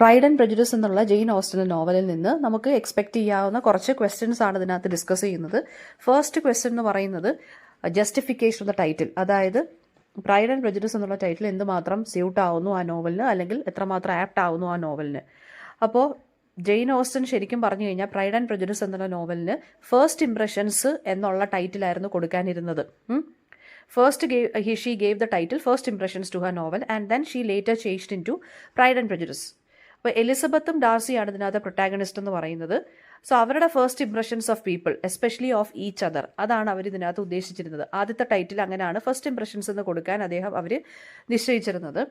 Pride and Prejudice എന്നുള്ള ജെയിൻ ഓസ്റ്റന്റെ നോവലിൽ നിന്ന് നമുക്ക് എക്സ്പെക്ട് ചെയ്യാവുന്ന കുറച്ച് ക്വസ്റ്റ്യൻസ് ആണ് ഇതിനകത്ത് ഡിസ്കസ് ചെയ്യുന്നത്. ഫസ്റ്റ് ക്വസ്റ്റ്യൻ എന്ന് പറയുന്നത് ജസ്റ്റിഫിക്കേഷൻ ഓഫ് ദ ടൈറ്റിൽ, അതായത് പ്രൈഡ് ആൻഡ് പ്രെജുഡിസ് എന്നുള്ള ടൈറ്റിൽ എന്തുമാത്രം സ്യൂട്ട് ആവുന്നു ആ നോവലിന്, അല്ലെങ്കിൽ എത്രമാത്രം ആപ്റ്റ് ആവുന്നു ആ നോവലിന്. അപ്പോൾ ജെയിൻ ഓസ്റ്റൻ ശരിക്കും പറഞ്ഞു കഴിഞ്ഞാൽ പ്രൈഡ് ആൻഡ് പ്രെജുഡിസ് എന്നുള്ള നോവലിന് ഫസ്റ്റ് ഇംപ്രഷൻസ് എന്നുള്ള ടൈറ്റിലായിരുന്നു കൊടുക്കാനിരുന്നത്. First, she gave the title First Impressions to her novel, and then she later changed into Pride and Prejudice. അപ്പോൾ എലിസബത്തും ഡാർസിയാണ് ഇതിനകത്ത് പ്രൊട്ടാഗണിസ്റ്റ് എന്ന് പറയുന്നത്. സോ അവരുടെ first impressions of people, especially of each other, അതാണ് അവർ ഇതിനകത്ത് ഉദ്ദേശിച്ചിരുന്നത്. ആദ്യത്തെ title അങ്ങനെയാണ്, ഫസ്റ്റ് ഇംപ്രഷൻസ് എന്ന് കൊടുക്കാൻ അവർ നിശ്ചയിച്ചിരുന്നത്.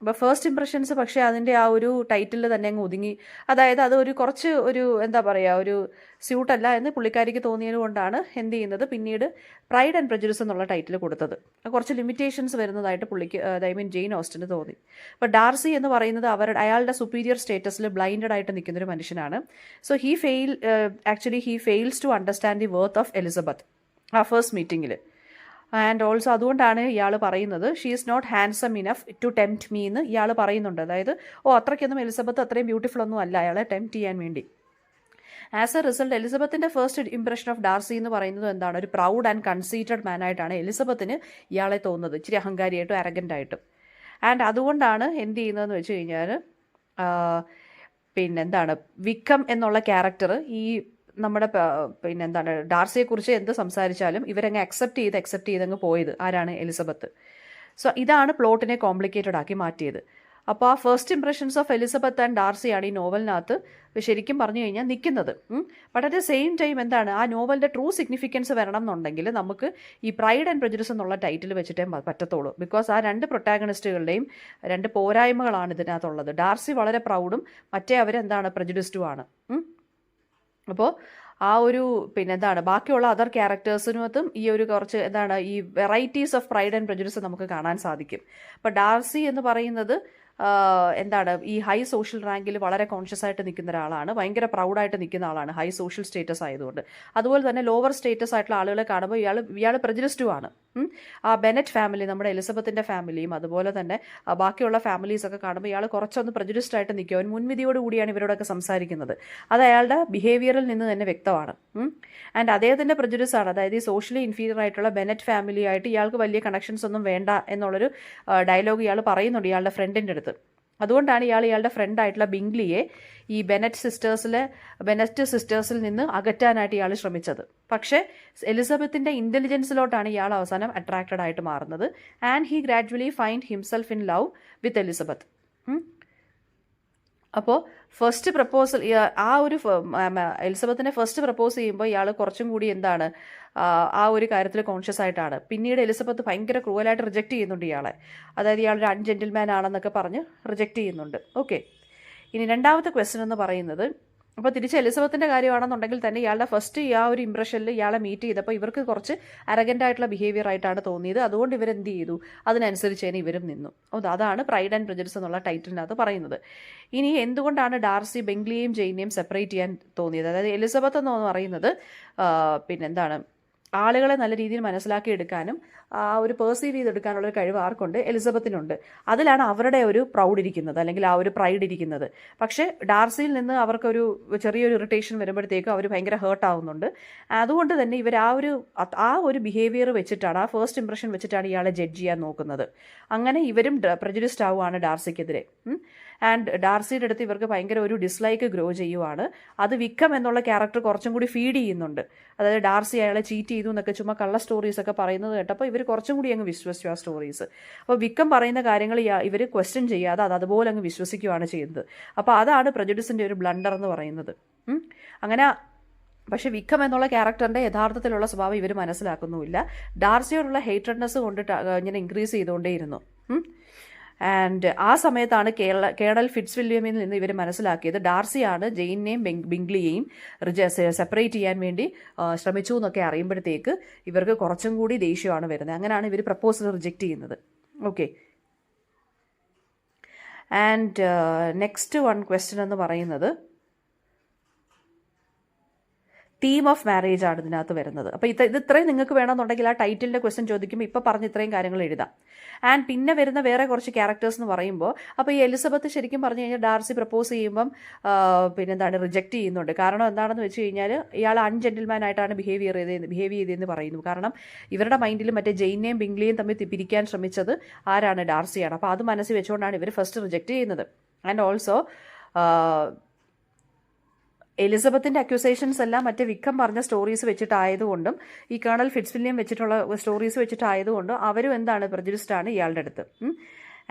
അപ്പോൾ ഫസ്റ്റ് ഇംപ്രഷൻസ് പക്ഷേ അതിൻ്റെ ആ ഒരു ടൈറ്റിൽ തന്നെ അങ്ങ് ഒതുങ്ങി, അതായത് അത് കുറച്ച് എന്താ പറയുക, ഒരു സ്യൂട്ടല്ല എന്ന് പുള്ളിക്കാരിക്ക് തോന്നിയത് കൊണ്ടാണ് എന്ത് ചെയ്യുന്നത്, പിന്നീട് പ്രൈഡ് ആൻഡ് പ്രെജുഡിസ് എന്നുള്ള ടൈറ്റിൽ കൊടുത്തത്. കുറച്ച് ലിമിറ്റേഷൻസ് വരുന്നതായിട്ട് ജെയിൻ ഓസ്റ്റന് തോന്നി. അപ്പോൾ ഡാർസി എന്ന് പറയുന്നത് അയാളുടെ സുപ്പീരിയർ സ്റ്റേറ്റസിൽ ബ്ലൈൻഡഡ് ആയിട്ട് നിൽക്കുന്നൊരു മനുഷ്യനാണ്. So he fails to understand the worth of Elizabeth ആ ഫസ്റ്റ് മീറ്റിങ്ങിൽ. ആൻഡ് ഓൾസോ അതുകൊണ്ടാണ് ഇയാൾ പറയുന്നത് she is not handsome enough to tempt me എന്ന് ഇയാൾ പറയുന്നുണ്ട്. അതായത് അത്രയ്ക്കൊന്നും എലിസബത്ത് അത്രയും ബ്യൂട്ടിഫുൾ ഒന്നും അല്ല അയാളെ ടെംപ്റ്റ് ചെയ്യാൻ വേണ്ടി. ആസ് എ റിസൾട്ട് എലിസബത്തിൻ്റെ ഫസ്റ്റ് ഇംപ്രഷൻ ഓഫ് ഡാർസി എന്ന് പറയുന്നത് എന്താണ്, ഒരു പ്രൗഡ് ആൻഡ് കൺസീറ്റഡ് മാനായിട്ടാണ് എലിസബത്തിന് ഇയാളെ തോന്നുന്നത്, ഇച്ചിരി അഹങ്കാരിയായിട്ടും അരഗൻ്റായിട്ടും. ആൻഡ് അതുകൊണ്ടാണ് എന്ത് ചെയ്യുന്നതെന്ന് വെച്ച് കഴിഞ്ഞാൽ പിന്നെന്താണ്, വിക്കം എന്നുള്ള ക്യാരക്ടർ ഈ നമ്മുടെ ഡാർസിയെക്കുറിച്ച് എന്ത് സംസാരിച്ചാലും ഇവരങ്ങ് അക്സെപ്റ്റ് ചെയ്തങ്ങ് പോയത് ആരാണ്, എലിസബത്ത്. സോ ഇതാണ് പ്ലോട്ടിനെ കോംപ്ലിക്കേറ്റഡ് ആക്കി മാറ്റിയത്. അപ്പോൾ ആ first impressions of Elizabeth and ഡാർസിയാണ് ഈ നോവലിനകത്ത് ശരിക്കും പറഞ്ഞു കഴിഞ്ഞാൽ നിൽക്കുന്നത്. But at the same time എന്താണ്, ആ നോവലിൻ്റെ ട്രൂ സിഗ്നിഫിക്കൻസ് വരണം എന്നുണ്ടെങ്കിൽ നമുക്ക് ഈ പ്രൈഡ് ആൻഡ് പ്രെജുഡിസ് എന്നുള്ള ടൈറ്റിൽ വെച്ചിട്ടേ പറ്റത്തുള്ളൂ. ബിക്കോസ് ആ രണ്ട് പ്രൊട്ടാഗണിസ്റ്റുകളുടെയും രണ്ട് പോരായ്മകളാണ് ഇതിനകത്തുള്ളത്. ഡാർസി വളരെ പ്രൗഡും മറ്റേ അവരെന്താണ്, പ്രെജുഡിസ്റ്റുമാണ്. അപ്പോൾ ആ ഒരു ബാക്കിയുള്ള അതർ ക്യാരക്ടേഴ്സിനകത്തും ഈ ഒരു കുറച്ച് ഈ varieties of pride and prejudice നമുക്ക് കാണാൻ സാധിക്കും. അപ്പോൾ ഡാർസി എന്ന് പറയുന്നത് ഈ ഹൈ സോഷ്യൽ റാങ്കിൽ വളരെ കോൺഷ്യസ് ആയിട്ട് നിൽക്കുന്ന ഒരാളാണ്, ഭയങ്കര പ്രൗഡായിട്ട് നിൽക്കുന്ന ആളാണ്, ഹൈ സോഷ്യൽ സ്റ്റേറ്റസ് ആയതുകൊണ്ട്. അതുപോലെ തന്നെ ലോവർ സ്റ്റേറ്റസ് ആയിട്ടുള്ള ആളുകളെ കാണുമ്പോൾ ഇയാൾ പ്രെജുഡിസ്റ്റുമാണ്. ആ ബെനറ്റ് ഫാമിലി, നമ്മുടെ എലിസബത്തിൻ്റെ ഫാമിലിയും അതുപോലെ തന്നെ ബാക്കിയുള്ള ഫാമിലീസൊക്കെ കാണുമ്പോൾ ഇയാൾ കുറച്ചൊന്ന് പ്രെജുഡിസ്ഡ് ആയിട്ട് നിൽക്കും. അവൻ മുൻവിധിയോട് കൂടിയാണ് ഇവരോടൊക്കെ സംസാരിക്കുന്നത്. അത് അയാളുടെ ബിഹേവിയറിൽ നിന്ന് തന്നെ വ്യക്തമാണ്. ആൻഡ് അദ്ദേഹത്തിൻ്റെ പ്രെജുഡിസ് ആണ്, അതായത് ഈ സോഷ്യലി ഇൻഫീരിയർ ആയിട്ടുള്ള ബെനറ്റ് ഫാമിലി ആയിട്ട് ഇയാൾക്ക് വലിയ കണക്ഷൻസ് ഒന്നും വേണ്ട എന്നുള്ളൊരു ഡയലോഗ് ഇയാൾ പറയുന്നുണ്ട് ഇയാളുടെ ഫ്രണ്ടിൻ്റെ അടുത്ത്. അതുകൊണ്ടാണ് ഇയാളുടെ ഫ്രണ്ടായിട്ടുള്ള ബിംഗ്ലിയെ ഈ ബെനറ്റ് സിസ്റ്റേഴ്സിൽ നിന്ന് അകറ്റാനായിട്ട് ഇയാൾ ശ്രമിച്ചത്. പക്ഷേ എലിസബത്തിൻ്റെ ഇൻ്റലിജൻസിലോട്ടാണ് ഇയാൾ അവസാനം അട്രാക്റ്റഡ് ആയിട്ട് മാറുന്നത്. And he gradually find himself in love with Elizabeth. അപ്പോൾ ഫസ്റ്റ് പ്രപ്പോസൽ എലിസബത്തിനെ ഫസ്റ്റ് പ്രപ്പോസ് ചെയ്യുമ്പോൾ ഇയാൾ കുറച്ചും കൂടി ആ ഒരു കാര്യത്തിൽ കോൺഷ്യസ് ആയിട്ടാണ്. പിന്നീട് എലിസബത്ത് ഭയങ്കര ക്രൂവലായിട്ട് റിജക്റ്റ് ചെയ്യുന്നുണ്ട് ഇയാളെ, അതായത് ഇയാളൊരു അൺജെന്റിൽമാൻ ആണെന്നൊക്കെ പറഞ്ഞ് റിജക്റ്റ് ചെയ്യുന്നുണ്ട്. ഓക്കെ, ഇനി രണ്ടാമത്തെ ക്വസ്റ്റ്യൻ എന്ന് പറയുന്നത്, അപ്പോൾ തിരിച്ച് എലിസബത്തിൻ്റെ കാര്യമാണെന്നുണ്ടെങ്കിൽ തന്നെ ഇയാളുടെ ഫസ്റ്റ് ആ ഒരു ഇംപ്രഷനിൽ ഇയാളെ മീറ്റ് ചെയ്തപ്പോൾ ഇവർക്ക് കുറച്ച് അരഗൻ്റ് ആയിട്ടുള്ള ബിഹേവിയർ ആയിട്ടാണ് തോന്നിയത്. അതുകൊണ്ട് ഇവരെന്ത് ചെയ്തു, അതിനനുസരിച്ച് തന്നെ ഇവരും നിന്നു. അതാണ് പ്രൈഡ് ആൻഡ് പ്രെജുഡിസ് എന്നുള്ള ടൈറ്റിലിനകത്ത് പറയുന്നത്. ഇനി എന്തുകൊണ്ടാണ് ഡാർസി ബെംഗ്ലിയെയും ജെയിനെയും സെപ്പറേറ്റ് ചെയ്യാൻ തോന്നിയത്, അതായത് എലിസബത്ത് എന്ന് പറയുന്നത് ആളുകളെ നല്ല രീതിയിൽ മനസ്സിലാക്കിയെടുക്കാനും ആ ഒരു പെർസീവ് ചെയ്തെടുക്കാനുള്ള ഒരു കഴിവ് ആർക്കുണ്ട്, എലിസബത്തിനുണ്ട്. അതിലാണ് അവരുടെ ഒരു പ്രൗഡ് ഇരിക്കുന്നത്, അല്ലെങ്കിൽ ആ ഒരു പ്രൈഡ് ഇരിക്കുന്നത്. പക്ഷേ ഡാർസിയിൽ നിന്ന് അവർക്കൊരു ചെറിയൊരു ഇറിറ്റേഷൻ വരുമ്പോഴത്തേക്കും അവർ ഭയങ്കര ഹേർട്ട് ആവുന്നുണ്ട്. അതുകൊണ്ട് തന്നെ ഇവർ ആ ഒരു ബിഹേവിയർ വെച്ചിട്ടാണ്, ആ ഫസ്റ്റ് ഇംപ്രഷൻ വെച്ചിട്ടാണ് ഇയാളെ ജഡ്ജ് ചെയ്യാൻ നോക്കുന്നത്. അങ്ങനെ ഇവരും പ്രെജുഡിസ്ഡ് ആവുകയാണ് ഡാർസിക്കെതിരെ. ആൻഡ് ഡാർസിയുടെ അടുത്ത് ഇവർക്ക് ഭയങ്കര ഒരു ഡിസ്ലൈക്ക് ഗ്രോ ചെയ്യുവാണ്. അത് വിക്കം എന്നുള്ള ക്യാരക്ടർ കുറച്ചും കൂടി ഫീഡ് ചെയ്യുന്നുണ്ട്. അതായത് ഡാർസി അയാളെ ചീറ്റ് ചെയ്തു എന്നൊക്കെ ചുമ്മാ കള്ള സ്റ്റോറീസൊക്കെ പറയുന്നത് കേട്ടപ്പോൾ ഇവർ കുറച്ചും കൂടി അങ്ങ് വിശ്വസിച്ചു ആ സ്റ്റോറീസ്. അപ്പോൾ വിക്കം പറയുന്ന കാര്യങ്ങൾ ഇവർ ക്വസ്റ്റ്യൻ ചെയ്യാതെ അതുപോലെ അങ്ങ് വിശ്വസിക്കുകയാണ് ചെയ്യുന്നത്. അപ്പോൾ അതാണ് പ്രെജുഡിസിൻ്റെ ഒരു ബ്ലണ്ടർ എന്ന് പറയുന്നത്. അങ്ങനെ പക്ഷേ വിക്കം എന്നുള്ള ക്യാരക്ടറിൻ്റെ യഥാർത്ഥത്തിലുള്ള സ്വഭാവം ഇവർ മനസ്സിലാക്കുന്നുമില്ല. ഡാർസിയോടുള്ള ഹേറ്റഡ്നെസ് കൊണ്ടിട്ട് ഇങ്ങനെ ഇൻക്രീസ് ചെയ്തുകൊണ്ടേയിരുന്നു. ആൻഡ് ആ സമയത്താണ് കേണൽ ഫിറ്റ്സ്വില്യമിൽ നിന്ന് ഇവർ മനസ്സിലാക്കിയത് ഡാർസിയാണ് ജെയിനെയും ബിംഗ്ലിയെയും സെപ്പറേറ്റ് ചെയ്യാൻ വേണ്ടി ശ്രമിച്ചു എന്നൊക്കെ അറിയുമ്പോഴത്തേക്ക് ഇവർക്ക് കുറച്ചും കൂടി ദേഷ്യമാണ് വരുന്നത്. അങ്ങനെയാണ് ഇവർ പ്രപ്പോസൽ റിജക്റ്റ് ചെയ്യുന്നത്. Okay, and next one question എന്ന് പറയുന്നത് തീം ഓഫ് മാരേജ് ആണ് ഇതിനകത്ത് വരുന്നത്. അപ്പോൾ ഇത് ഇത്രയും നിങ്ങൾക്ക് വേണമെന്നുണ്ടെങ്കിൽ ആ ടൈറ്റിലിൻ്റെ ക്വസ്റ്റ്യൻ ചോദിക്കുമ്പോൾ ഇപ്പോൾ പറഞ്ഞ ഇത്രയും കാര്യങ്ങൾ എഴുതാം. ആൻഡ് പിന്നെ വരുന്ന വേറെ കുറച്ച് ക്യാരക്ടേഴ്സ് എന്ന് പറയുമ്പോൾ, അപ്പോൾ ഈ എലിസബത്ത് ശരിക്കും പറഞ്ഞു കഴിഞ്ഞാൽ ഡാർസി പ്രപ്പോസ് ചെയ്യുമ്പം പിന്നെന്താണ് റിജക്റ്റ് ചെയ്യുന്നുണ്ട്. കാരണം എന്താണെന്ന് വെച്ച് കഴിഞ്ഞാൽ ഇയാൾ അൺജെന്റിൽമാൻ ആയിട്ടാണ് ബിഹേവ് ചെയ്തതെന്ന് പറയുന്നു. കാരണം ഇവരുടെ മൈൻഡിൽ മറ്റേ ജെയിനെയും ബിംഗ്ലിയും തമ്മിൽ പിരിക്കാൻ ശ്രമിച്ചത് ആരാണ്? ഡാർസിയാണ്. അപ്പോൾ അത് മനസ്സിൽ വെച്ചുകൊണ്ടാണ് ഇവർ ഫസ്റ്റ് റിജക്റ്റ് ചെയ്യുന്നത്. ആൻഡ് ഓൾസോ എലിസബത്തിൻ്റെ അക്യൂസേഷൻസ് എല്ലാം മറ്റേ വിക്കം പറഞ്ഞ സ്റ്റോറീസ് വെച്ചിട്ടായതുകൊണ്ടും ഈ കേണൽ ഫിറ്റ്സ്വില്യം വെച്ചിട്ടുള്ള സ്റ്റോറീസ് വെച്ചിട്ടായതുകൊണ്ടും അവരും എന്താണ് പ്രജുഡിസ്ഡ് ആണ് ഇയാളുടെ അടുത്ത്.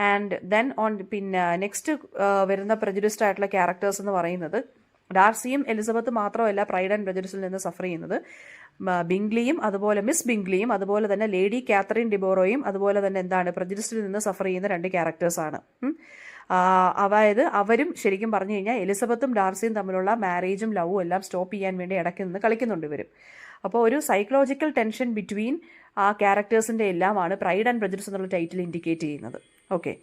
ആൻഡ് ദെൻ പിന്നെ നെക്സ്റ്റ് വരുന്ന പ്രജുഡിസ്ഡ് ആയിട്ടുള്ള ക്യാരക്ടേഴ്സ് എന്ന് പറയുന്നത് ഡാർസിയും എലിസബത്ത് മാത്രമല്ല പ്രൈഡ് ആൻഡ് പ്രജുഡിസിൽ നിന്ന് സഫർ ചെയ്യുന്നത്. ബിംഗ്ലിയും അതുപോലെ മിസ് ബിംഗ്ലിയും അതുപോലെ തന്നെ ലേഡി കാത്തറിൻ ഡിബോറോയും അതുപോലെ തന്നെ എന്താണ് പ്രജുഡിസിൽ നിന്ന് സഫർ ചെയ്യുന്ന 2 ക്യാരക്ടേഴ്സാണ്. അതായത് അവരും ശരിക്കും പറഞ്ഞു കഴിഞ്ഞാൽ എലിസബത്തും ഡാർസിയും തമ്മിലുള്ള മാരേജും ലവും എല്ലാം സ്റ്റോപ്പ് ചെയ്യാൻ വേണ്ടി ഇടയ്ക്ക് നിന്ന് കളിക്കുന്നുണ്ട് ഇവരും. അപ്പോൾ ഒരു സൈക്കോളജിക്കൽ ടെൻഷൻ ബിറ്റ്വീൻ ആ ക്യാരക്ടേഴ്സിൻ്റെ എല്ലാമാണ് പ്രൈഡ് ആൻഡ് പ്രജുഡിസ് എന്നുള്ള ടൈറ്റിൽ ഇൻഡിക്കേറ്റ് ചെയ്യുന്നത്. ഓക്കെ,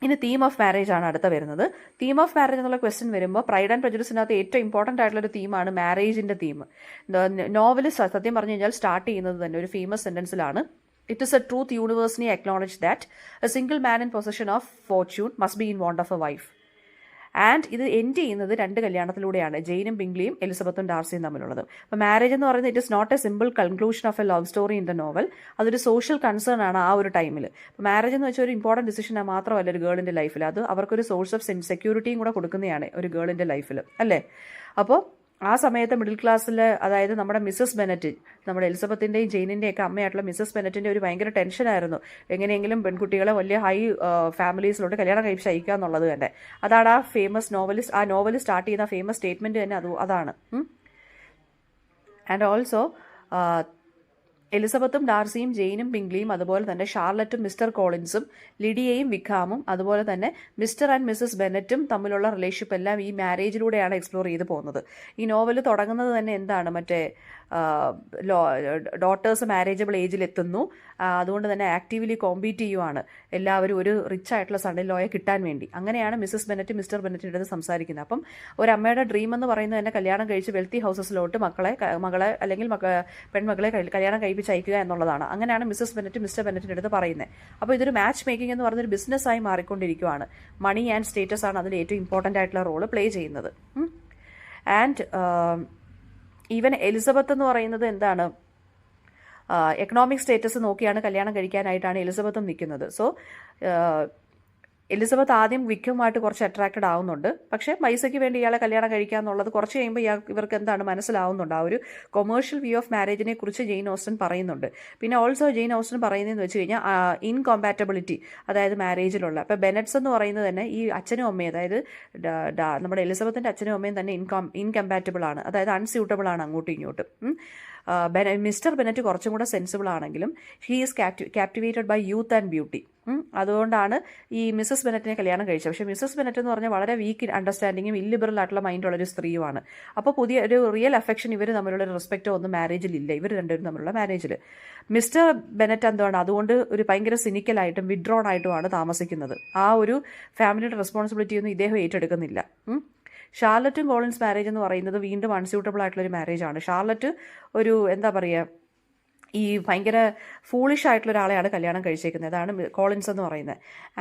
ഇനി തീം ഓഫ് മാരേജ് ആണ് അടുത്ത വരുന്നത്. തീം ഓഫ് മാരേജ് എന്നുള്ള ക്വസ്റ്റ്യൻ വരുമ്പോൾ പ്രൈഡ് ആൻഡ് പ്രജുഡിസിനകത്ത് ഏറ്റവും ഇമ്പോർട്ടൻ്റ് ആയിട്ടുള്ളൊരു തീമാണ് മാരേജിൻ്റെ തീം. നോവൽ സത്യം പറഞ്ഞു കഴിഞ്ഞാൽ സ്റ്റാർട്ട് ചെയ്യുന്നത് തന്നെ ഒരു famous സെൻറ്റൻസിലാണ്. It is a truth universally acknowledged that a single man in possession of fortune must be in want of a wife. And ഇത് എൻഡ് ചെയ്യുന്നത് 2 കല്യാണത്തിലൂടെയാണ്, ജെയിനും ബിംഗ്ലിയും എലിസബത്തും ഡാർസിയും തമ്മിലുള്ളത്. അപ്പോൾ മാരേജ് എന്ന് പറയുന്നത് it is not a simple conclusion of a love story in the novel. അതൊരു social concern ആണ് ആ ഒരു ടൈമിൽ. അപ്പോൾ മാരേജ് എന്ന് വെച്ചാൽ ഒരു ഇമ്പോർട്ടൻറ്റ് ഡിസിഷൻ മാത്രമല്ല ഒരു ഗേളിൻ്റെ ലൈഫിൽ, അത് അവർക്കൊരു സോഴ്സ് ഓഫ് സെക്യൂരിറ്റിയും കൂടെ കൊടുക്കുന്നതാണ് ഒരു ഗേളിൻ്റെ ലൈഫിൽ, അല്ലേ? അപ്പോൾ ആ സമയത്ത് മിഡിൽ ക്ലാസ്സിൽ, അതായത് നമ്മുടെ മിസ്സസ് ബെനറ്റ്, നമ്മുടെ എലിസബത്തിൻ്റെയും ജെയിനിൻ്റെയും ഒക്കെ അമ്മയായിട്ടുള്ള മിസ്സസ് ബെനറ്റിൻ്റെ ഒരു ഭയങ്കര ടെൻഷനായിരുന്നു എങ്ങനെയെങ്കിലും പെൺകുട്ടികളെ വലിയ ഹൈ ഫാമിലീസിലോട്ട് കല്യാണം കഴിച്ച് അയക്കുക എന്നുള്ളത് തന്നെ. അതാണ് ആ ഫേമസ് നോവലിസ്റ്റ്, ആ നോവൽ സ്റ്റാർട്ട് ചെയ്യുന്ന ഫേമസ് സ്റ്റേറ്റ്മെൻറ്റ് തന്നെ അതാണ്. ആൻഡ് ഓൾസോ എലിസബത്തും ഡാർസിയും ജെയിനും ബിംഗ്ലിയും അതുപോലെ തന്നെ ഷാർലറ്റും മിസ്റ്റർ കോളിൻസും ലിഡിയയും വിക്കാമും അതുപോലെ തന്നെ മിസ്റ്റർ ആൻഡ് മിസ്സസ് ബെനറ്റും തമ്മിലുള്ള റിലേഷൻഷിപ്പ് എല്ലാം ഈ മാരേജിലൂടെയാണ് എക്സ്പ്ലോർ ചെയ്ത് പോകുന്നത്. ഈ നോവൽ തുടങ്ങുന്നത് തന്നെ എന്താണ്, മറ്റേ ഡോട്ടേഴ്സ് മാരേജബിൾ ഏജിലെത്തുന്നു, അതുകൊണ്ട് തന്നെ ആക്റ്റീവ്ലി കോമ്പീറ്റ് ചെയ്യുവാണ് എല്ലാവരും ഒരു റിച്ച് ആയിട്ടുള്ള സൺ ഇൻ ലോയെ കിട്ടാൻ വേണ്ടി. അങ്ങനെയാണ് മിസ്സസ് ബെനറ്റ് മിസ്റ്റർ ബെനറ്റിൻ്റെ അടുത്ത് സംസാരിക്കുന്നത്. അപ്പം ഒരു അമ്മയുടെ ഡ്രീം എന്ന് പറയുന്നത് തന്നെ കല്യാണം കഴിച്ച് വെൽത്തി ഹൗസസിലോട്ട് മകളെ അല്ലെങ്കിൽ പെൺമകളെ കല്യാണം കഴിപ്പിച്ച് അയക്കുക എന്നുള്ളതാണ്. അങ്ങനെയാണ് മിസ്സസ് ബെനറ്റ് മിസ്റ്റർ ബെനറ്റിൻ്റെ അടുത്ത് പറയുന്നത്. അപ്പോൾ ഇതൊരു മാച്ച് മേക്കിംഗ് എന്ന് പറയുന്നൊരു ബിസിനസ്സായി മാറിക്കൊണ്ടിരിക്കുകയാണ്. മണി ആൻഡ് സ്റ്റേറ്റസ് ആണ് അതിൽ ഏറ്റവും ഇമ്പോർട്ടൻ്റ് ആയിട്ടുള്ള റോള് പ്ലേ ചെയ്യുന്നത്. ആൻഡ് ഈവൻ എലിസബത്ത് എന്ന് പറയുന്നത് എന്താണ്, എക്കണോമിക് സ്റ്റേറ്റസ് നോക്കിയാണ് കല്യാണം കഴിക്കാനായിട്ടാണ് എലിസബത്തും നിൽക്കുന്നത്. സോ എലിസബത്ത് ആദ്യം വിക്കുമായിട്ട് കുറച്ച് അട്രാക്റ്റഡ് ആവുന്നുണ്ട്, പക്ഷേ പൈസയ്ക്ക് വേണ്ടി ഇയാളെ കല്യാണം കഴിക്കുക എന്നുള്ളത് കുറച്ച് കഴിയുമ്പോൾ ഇവർക്ക് എന്താണ് മനസ്സിലാവുന്നുണ്ട്. ആ ഒരു കൊമേഴ്ഷ്യൽ വ്യൂ ഓഫ് മാരേജിനെ കുറിച്ച് ജെയിൻ ഓസ്റ്റൻ പറയുന്നുണ്ട്. പിന്നെ ഓൾസോ ജെയിൻ ഓസ്റ്റൻ പറയുന്നതെന്ന് വെച്ച് കഴിഞ്ഞാൽ ഇൻകോമ്പാറ്റബിലിറ്റി, അതായത് മാരേജിലുള്ള. അപ്പോൾ ബെനറ്റ്സ് എന്ന് പറയുന്നത് തന്നെ ഈ അച്ഛനും അമ്മയും, അതായത് നമ്മുടെ എലിസബത്തിൻ്റെ അച്ഛനും അമ്മയും തന്നെ ഇൻകമ്പാറ്റബിൾ ആണ്, അതായത് അൺസ്യൂട്ടബിൾ ആണ് അങ്ങോട്ടും ഇങ്ങോട്ടും. മിസ്റ്റർ ബെനറ്റ് കുറച്ചും കൂടെ സെൻസിബിൾ ആണെങ്കിലും he is captivated by youth and beauty. അതുകൊണ്ടാണ് ഈ മിസ്സസ് ബെനറ്റിനെ കല്യാണം കഴിച്ചത്. പക്ഷേ മിസ്സസ് ബെനറ്റ് എന്ന് പറഞ്ഞാൽ വളരെ വീക്ക് അണ്ടർസ്റ്റാൻഡിങ്ങും ഇല്ലിബറൽ ആയിട്ടുള്ള മൈൻഡുള്ളൊരു സ്ത്രീയുമാണ്. അപ്പോൾ പുതിയ ഒരു റിയൽ അഫെക്ഷൻ ഇവർ തമ്മിലുള്ള ഒരു റെസ്പെക്റ്റോ ഒന്നും മാരേജിലില്ല, ഇവർ രണ്ടുപേരും തമ്മിലുള്ള മാരേജിൽ. മിസ്റ്റർ ബെനറ്റ് എന്താണ്, അതുകൊണ്ട് ഒരു ഭയങ്കര സിനിക്കലായിട്ടും വിഡ്രോൺ ആയിട്ടുമാണ് താമസിക്കുന്നത്. ആ ഒരു ഫാമിലിയുടെ റെസ്പോൺസിബിലിറ്റി ഒന്നും ഇദ്ദേഹം ഏറ്റെടുക്കുന്നില്ല. ഷാർലറ്റും കോളിൻസ് മാരേജ് എന്ന് പറയുന്നത് വീണ്ടും അൺസ്യൂട്ടബിൾ ആയിട്ടുള്ളൊരു മാരേജാണ്. ഷാർലറ്റ് ഒരു എന്താ പറയുക, ഈ ഭയങ്കര ഫൂളിഷ് ആയിട്ടുള്ള ഒരാളെയാണ് കല്യാണം കഴിച്ചേക്കുന്നത്. അതാണ് കോളിൻസ് എന്ന് പറയുന്നത്.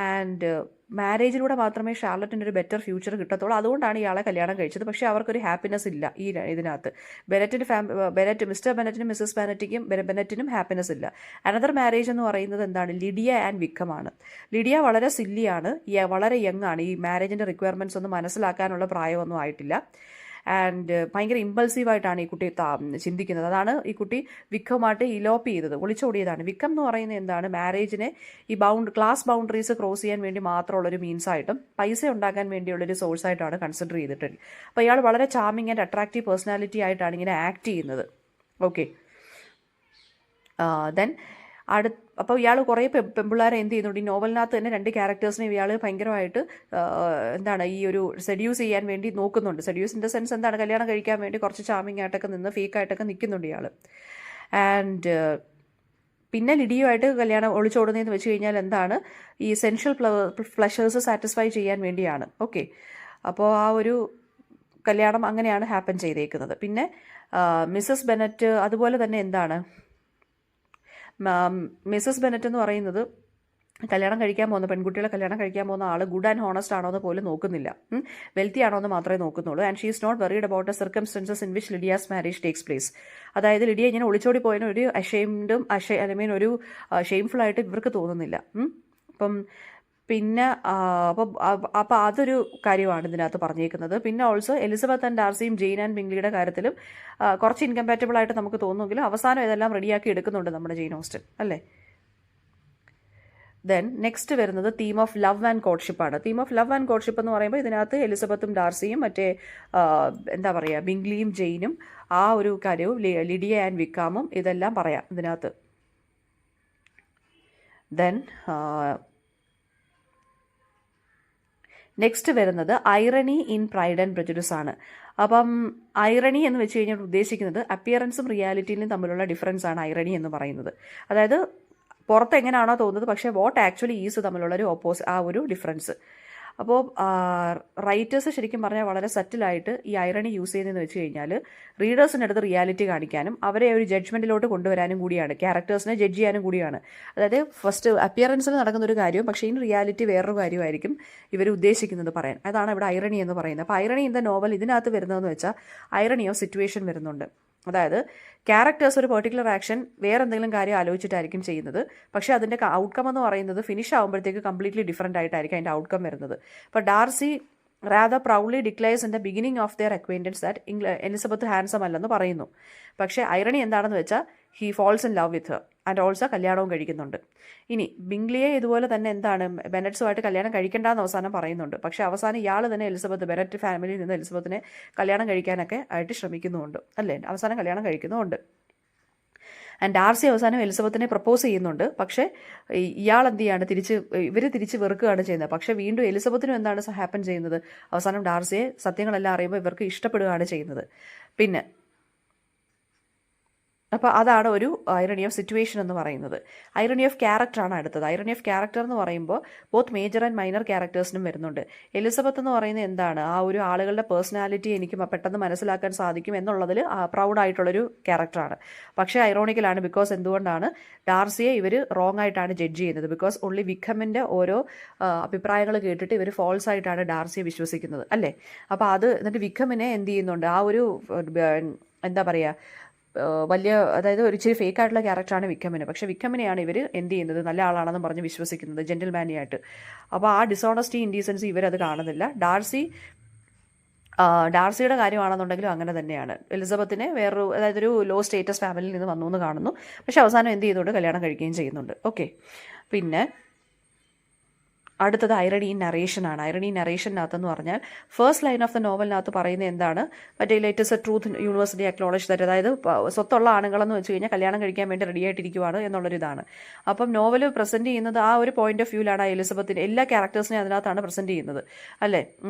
ആൻഡ് മാരേജിലൂടെ മാത്രമേ ഷാർലറ്റിൻ്റെ ഒരു ബെറ്റർ ഫ്യൂച്ചർ കിട്ടത്തുള്ളൂ. അതുകൊണ്ടാണ് ഇയാളെ കല്യാണം കഴിച്ചത്. പക്ഷേ അവർക്കൊരു ഹാപ്പിനെസ് ഇല്ല ഈ ഇതിനകത്ത്. മിസ്റ്റർ ബെനറ്റിനും മിസ്സസ് ബെനറ്റിനും ഹാപ്പിനെസ് ഇല്ല. അനദർ മാരേജ് എന്ന് പറയുന്നത് എന്താണ്, ലിഡിയ ആൻഡ് വിക്കമാണ്. ലിഡിയ വളരെ സില്ലിയാണ്, വളരെ യങ് ആണ്, ഈ മാരേജിൻ്റെ റിക്വയർമെൻറ്റ്സ് ഒന്നും മനസ്സിലാക്കാനുള്ള പ്രായമൊന്നും ആയിട്ടില്ല. ആൻഡ് ഭയങ്കര ഇമ്പൾസീവായിട്ടാണ് ഈ കുട്ടി ചിന്തിക്കുന്നത്. അതാണ് ഈ കുട്ടി വിക്കവുമായിട്ട് ഇലോപ്പ് ചെയ്തത്, ഒളിച്ചോടിയതാണ്. വിക്കം എന്ന് പറയുന്നത് എന്താണ്, മാരേജിനെ ഈ ക്ലാസ് ബൗണ്ടറീസ് ക്രോസ് ചെയ്യാൻ വേണ്ടി മാത്രമുള്ളൊരു മീൻസായിട്ടും പൈസ ഉണ്ടാക്കാൻ വേണ്ടിയുള്ളൊരു സോഴ്സായിട്ടാണ് കൺസിഡർ ചെയ്തിട്ടുണ്ട്. അപ്പോൾ ഇയാൾ വളരെ ചാമിങ് ആൻഡ് അട്രാക്റ്റീവ് പേഴ്സണാലിറ്റി ആയിട്ടാണ് ഇങ്ങനെ ആക്ട് ചെയ്യുന്നത്. ഓക്കെ, ദെൻ അപ്പോൾ ഇയാൾ കുറേ പെൺപിള്ളേരെ എന്ത് ചെയ്യുന്നുണ്ട്, ഈ നോവലിനകത്ത് തന്നെ 2 ക്യാരക്ടേഴ്സിനെ ഇയാൾ ഭയങ്കരമായിട്ട് എന്താണ് ഈ ഒരു സെഡ്യൂസ് ചെയ്യാൻ വേണ്ടി നോക്കുന്നുണ്ട്. സെഡ്യൂസ് ഇൻ ദ സെൻസ് എന്താണ്, കല്യാണം കഴിക്കാൻ വേണ്ടി കുറച്ച് ചാമിങ് ആയിട്ടൊക്കെ നിന്ന് ഫേക്കായിട്ടൊക്കെ നിൽക്കുന്നുണ്ട് ഇയാൾ. ആൻഡ് പിന്നെ ലിഡിയുമായിട്ട് കല്യാണം ഒളിച്ചോടുന്നതെന്ന് വെച്ച് കഴിഞ്ഞാൽ എന്താണ്, ഈ സെൻഷ്യൽ പ്ലഷേഴ്സ് സാറ്റിസ്ഫൈ ചെയ്യാൻ വേണ്ടിയാണ്. ഓക്കെ, അപ്പോൾ ആ ഒരു കല്യാണം അങ്ങനെയാണ് ഹാപ്പൻ ചെയ്തേക്കുന്നത്. പിന്നെ മിസ്സസ് ബെനറ്റ് അതുപോലെ തന്നെ എന്താണ്, മിസ്സസ് ബെനറ്റ് എന്ന് പറയുന്നത് കല്യാണം കഴിക്കാൻ പോകുന്ന പെൺകുട്ടികളെ കല്യാണം കഴിക്കാൻ പോകുന്ന ആൾ ഗുഡ് ആൻഡ് ഹോണസ്റ്റ് ആണോ എന്ന് പോലും നോക്കുന്നില്ല, വെൽത്തി ആണോ എന്ന് മാത്രമേ നോക്കുന്നുള്ളൂ. And she is not worried about the circumstances in which Lydia's marriage takes place. അതായത് ലിഡിയ ഇങ്ങനെ ഒളിച്ചോടി പോയതിന് ഒരു അഷെയിംഡും ഒരു ഷെയിംഫുൾ ആയിട്ട് ഇവർക്ക് തോന്നുന്നില്ല. അപ്പം പിന്നെ അപ്പോൾ അതൊരു കാര്യമാണ് ഇതിനകത്ത് പറഞ്ഞേക്കുന്നത്. പിന്നെ ഓൾസോ എലിസബത്ത് ആൻഡ് ഡാർസിയും ജെയിൻ ആൻഡ് ബിംഗ്ലിയുടെ കാര്യത്തിലും കുറച്ച് ഇൻകമ്പാറ്റബിൾ ആയിട്ട് നമുക്ക് തോന്നുമെങ്കിലും അവസാനം ഇതെല്ലാം റെഡിയാക്കി എടുക്കുന്നുണ്ട് നമ്മുടെ ജെയിൻ ഓസ്റ്റൻ, അല്ലേ. ദെൻ നെക്സ്റ്റ് വരുന്നത് തീം ഓഫ് ലവ് ആൻഡ് കോഡ്ഷിപ്പാണ്. Theme of love and courtship എന്ന് പറയുമ്പോൾ ഇതിനകത്ത് എലിസബത്തും ഡാർസിയും മറ്റേ എന്താ പറയുക ബിംഗ്ലിയും ജെയിനും ആ ഒരു കാര്യവും ലിഡിയ ആൻഡ് വിക്കാമും ഇതെല്ലാം പറയാം ഇതിനകത്ത്. ദെൻ നെക്സ്റ്റ് വരുന്നത് irony in pride and prejudice ആണ്. അപ്പം ഐറണി എന്ന് വെച്ച് കഴിഞ്ഞാൽ ഉദ്ദേശിക്കുന്നത് അപ്പിയറൻസും റിയാലിറ്റിയിലും തമ്മിലുള്ള ഡിഫറൻസ് ആണ് ഐറണി എന്ന് പറയുന്നത്. അതായത് പുറത്ത് എങ്ങനെയാണോ തോന്നുന്നത് പക്ഷേ വാട്ട് ആക്ച്വലി ഈസ് തമ്മിലുള്ള ഒരു ആ ഒരു ഡിഫറൻസ്. അപ്പോൾ റൈറ്റേഴ്സ് ശരിക്കും പറഞ്ഞാൽ വളരെ സറ്റിലായിട്ട് ഈ ഐറണി യൂസ് ചെയ്യുന്നതെന്ന് വെച്ച് കഴിഞ്ഞാൽ റീഡേഴ്സിൻ്റെ അടുത്ത് റിയാലിറ്റി കാണിക്കാനും അവരെ ഒരു ജഡ്ജ്മെൻറ്റിലോട്ട് കൊണ്ടുവരാനും കൂടിയാണ്, ക്യാരക്ടേഴ്സിനെ ജഡ്ജ് ചെയ്യാനും കൂടിയാണ്. അതായത് ഫസ്റ്റ് അപ്പിയറൻസിൽ നടക്കുന്ന ഒരു കാര്യവും പക്ഷേ ഇൻ റിയാലിറ്റി വേറൊരു കാര്യമായിരിക്കും ഇവർ ഉദ്ദേശിക്കുന്നത് പറയാൻ. അതാണ് ഇവിടെ ഐറണി എന്ന് പറയുന്നത്. അപ്പോൾ ഐറണി ഇൻ ദ നോവൽ ഇതിനകത്ത് വരുന്നതെന്ന് വെച്ചാൽ ഐറണി ഓഫ് സിറ്റുവേഷൻ വരുന്നുണ്ട്. അതായത് ക്യാരക്ടേഴ്സ് ഒരു പെർട്ടിക്കുലർ ആക്ഷൻ വേറെ എന്തെങ്കിലും കാര്യം ആലോചിച്ചിട്ടായിരിക്കും ചെയ്യുന്നത്, പക്ഷേ അതിൻ്റെ ഔട്ട്കം എന്ന് പറയുന്നത് ഫിനിഷ് ആകുമ്പോഴത്തേക്ക് കംപ്ലീറ്റ്ലി ഡിഫറൻ്റ് ആയിട്ടായിരിക്കും അതിൻ്റെ ഔട്ട്കം വരുന്നത്. അപ്പോൾ Darcy rather proudly declares in the beginning of their acquaintance that Elizabeth handsome അല്ലെന്ന് പറയുന്നു. പക്ഷേ ഐറണി എന്താണെന്ന് വെച്ചാൽ he falls in love with her and also കല്യാണവും കഴിക്കുന്നുണ്ട്. ഇനി ബിംഗ്ലിയെ ഇതുപോലെ തന്നെ എന്താണ് ബെനറ്റ്സുമായിട്ട് കല്യാണം കഴിക്കേണ്ടെന്ന് അവസാനം പറയുന്നുണ്ട്. പക്ഷേ അവസാനം ഇയാൾ തന്നെ ബെനറ്റ് ഫാമിലിയിൽ നിന്ന് എലിസബത്തിനെ കല്യാണം കഴിക്കാനൊക്കെ ആയിട്ട് ശ്രമിക്കുന്നുമുണ്ട്, അല്ലേ. അവസാനം കല്യാണം കഴിക്കുന്നുമുണ്ട്. ആൻഡ് ഡാർസി അവസാനം എലിസബത്തിനെ പ്രപ്പോസ് ചെയ്യുന്നുണ്ട്. പക്ഷേ ഇയാൾ എന്ത് ചെയ്യാണ് ഇവർ തിരിച്ച് വെറുക്കുകയാണ് ചെയ്യുന്നത്. പക്ഷേ വീണ്ടും എലിസബത്തിനും എന്താണ് ഹാപ്പൻ ചെയ്യുന്നത്, അവസാനം ഡാർസിയെ സത്യങ്ങളെല്ലാം അറിയുമ്പോൾ ഇവർക്ക് ഇഷ്ടപ്പെടുകയാണ് ചെയ്യുന്നത്. പിന്നെ അപ്പോൾ അതാണ് ഒരു ഐറണി ഓഫ് സിറ്റുവേഷൻ എന്ന് പറയുന്നത്. ഐറണി ഓഫ് ക്യാരക്ടറാണ് അടുത്തത്. ഐറണി ഓഫ് ക്യാരക്ടർ എന്ന് പറയുമ്പോൾ ബോത്ത് മേജർ ആൻഡ് മൈനർ ക്യാരക്ടേഴ്സിനും വരുന്നുണ്ട്. എലിസബത്ത് എന്ന് പറയുന്നത് എന്താണ്, ആ ഒരു ആളുകളുടെ പേഴ്സണാലിറ്റി എനിക്ക് പെട്ടെന്ന് മനസ്സിലാക്കാൻ സാധിക്കും എന്നുള്ളതിൽ പ്രൗഡായിട്ടുള്ളൊരു ക്യാരക്ടറാണ്. പക്ഷേ ഐറോണിക്കലാണ്, ബിക്കോസ് എന്തുകൊണ്ടാണ് ഡാർസിയെ ഇവർ റോങ് ആയിട്ടാണ് ജഡ്ജ് ചെയ്യുന്നത്. ബിക്കോസ് ഉള്ളി വിക്കമിൻ്റെ ഓരോ അഭിപ്രായങ്ങൾ കേട്ടിട്ട് ഇവർ ഫോൾസ് ആയിട്ടാണ് ഡാർസിയെ വിശ്വസിക്കുന്നത്, അല്ലേ. അപ്പോൾ അത് എന്നിട്ട് വിക്കമിനെ എന്ത് ചെയ്യുന്നുണ്ട്, ആ ഒരു എന്താ പറയുക വലിയ അതായത് ഒരു ഇച്ചിരി ഫേക്ക് ആയിട്ടുള്ള ക്യാരക്ടറാണ് വിക്കമിന്. പക്ഷേ വിക്കമിനെയാണ് ഇവർ എന്ത് ചെയ്യുന്നത് നല്ല ആളാണെന്ന് പറഞ്ഞ് വിശ്വസിക്കുന്നത് ജെന്റിൽമാനിയായിട്ട്. അപ്പോൾ ആ ഡിസോണസ്റ്റി ഇൻഡീസൻസി ഇവരത് കാണുന്നില്ല. ഡാർസിയുടെ കാര്യമാണെന്നുണ്ടെങ്കിലും അങ്ങനെ തന്നെയാണ്. എലിസബത്തിനെ വേറൊരു അതായത് ഒരു ലോ സ്റ്റേറ്റസ് ഫാമിലിയിൽ നിന്ന് വന്നു എന്ന് കാണുന്നു. പക്ഷേ അവസാനം എന്ത് ചെയ്തുകൊണ്ട് കല്യാണം കഴിക്കുകയും ചെയ്യുന്നുണ്ട്. ഓക്കെ, പിന്നെ അടുത്തത് ഐറണി ഇൻ നറേഷനാണ്. ഐറണി ഇൻ നറേഷനകത്തെന്ന് പറഞ്ഞാൽ ഫസ്റ്റ് ലൈൻ ഓഫ് ദ നോവലിനകത്ത് പറയുന്നത് എന്താണ്, മറ്റേ let us A truth university acknowledge that, അതായത് സ്വത്തുള്ള ആണുങ്ങളെന്ന് വെച്ച് കഴിഞ്ഞാൽ കല്യാണം കഴിക്കാൻ വേണ്ടി റെഡി ആയിട്ടിരിക്കുവാണ് എന്നുള്ളൊരിതാണ്. അപ്പം നോവൽ പ്രസൻറ്റ് ചെയ്യുന്നത് ആ ഒരു പോയിന്റ് ഓഫ് വ്യൂവിലാണ്. എലിസബത്തിന് എല്ലാ ക്യാരക്ടേഴ്സിനെയും അതിനകത്താണ് പ്രസൻറ്റ് ചെയ്യുന്നത്, അല്ലേ.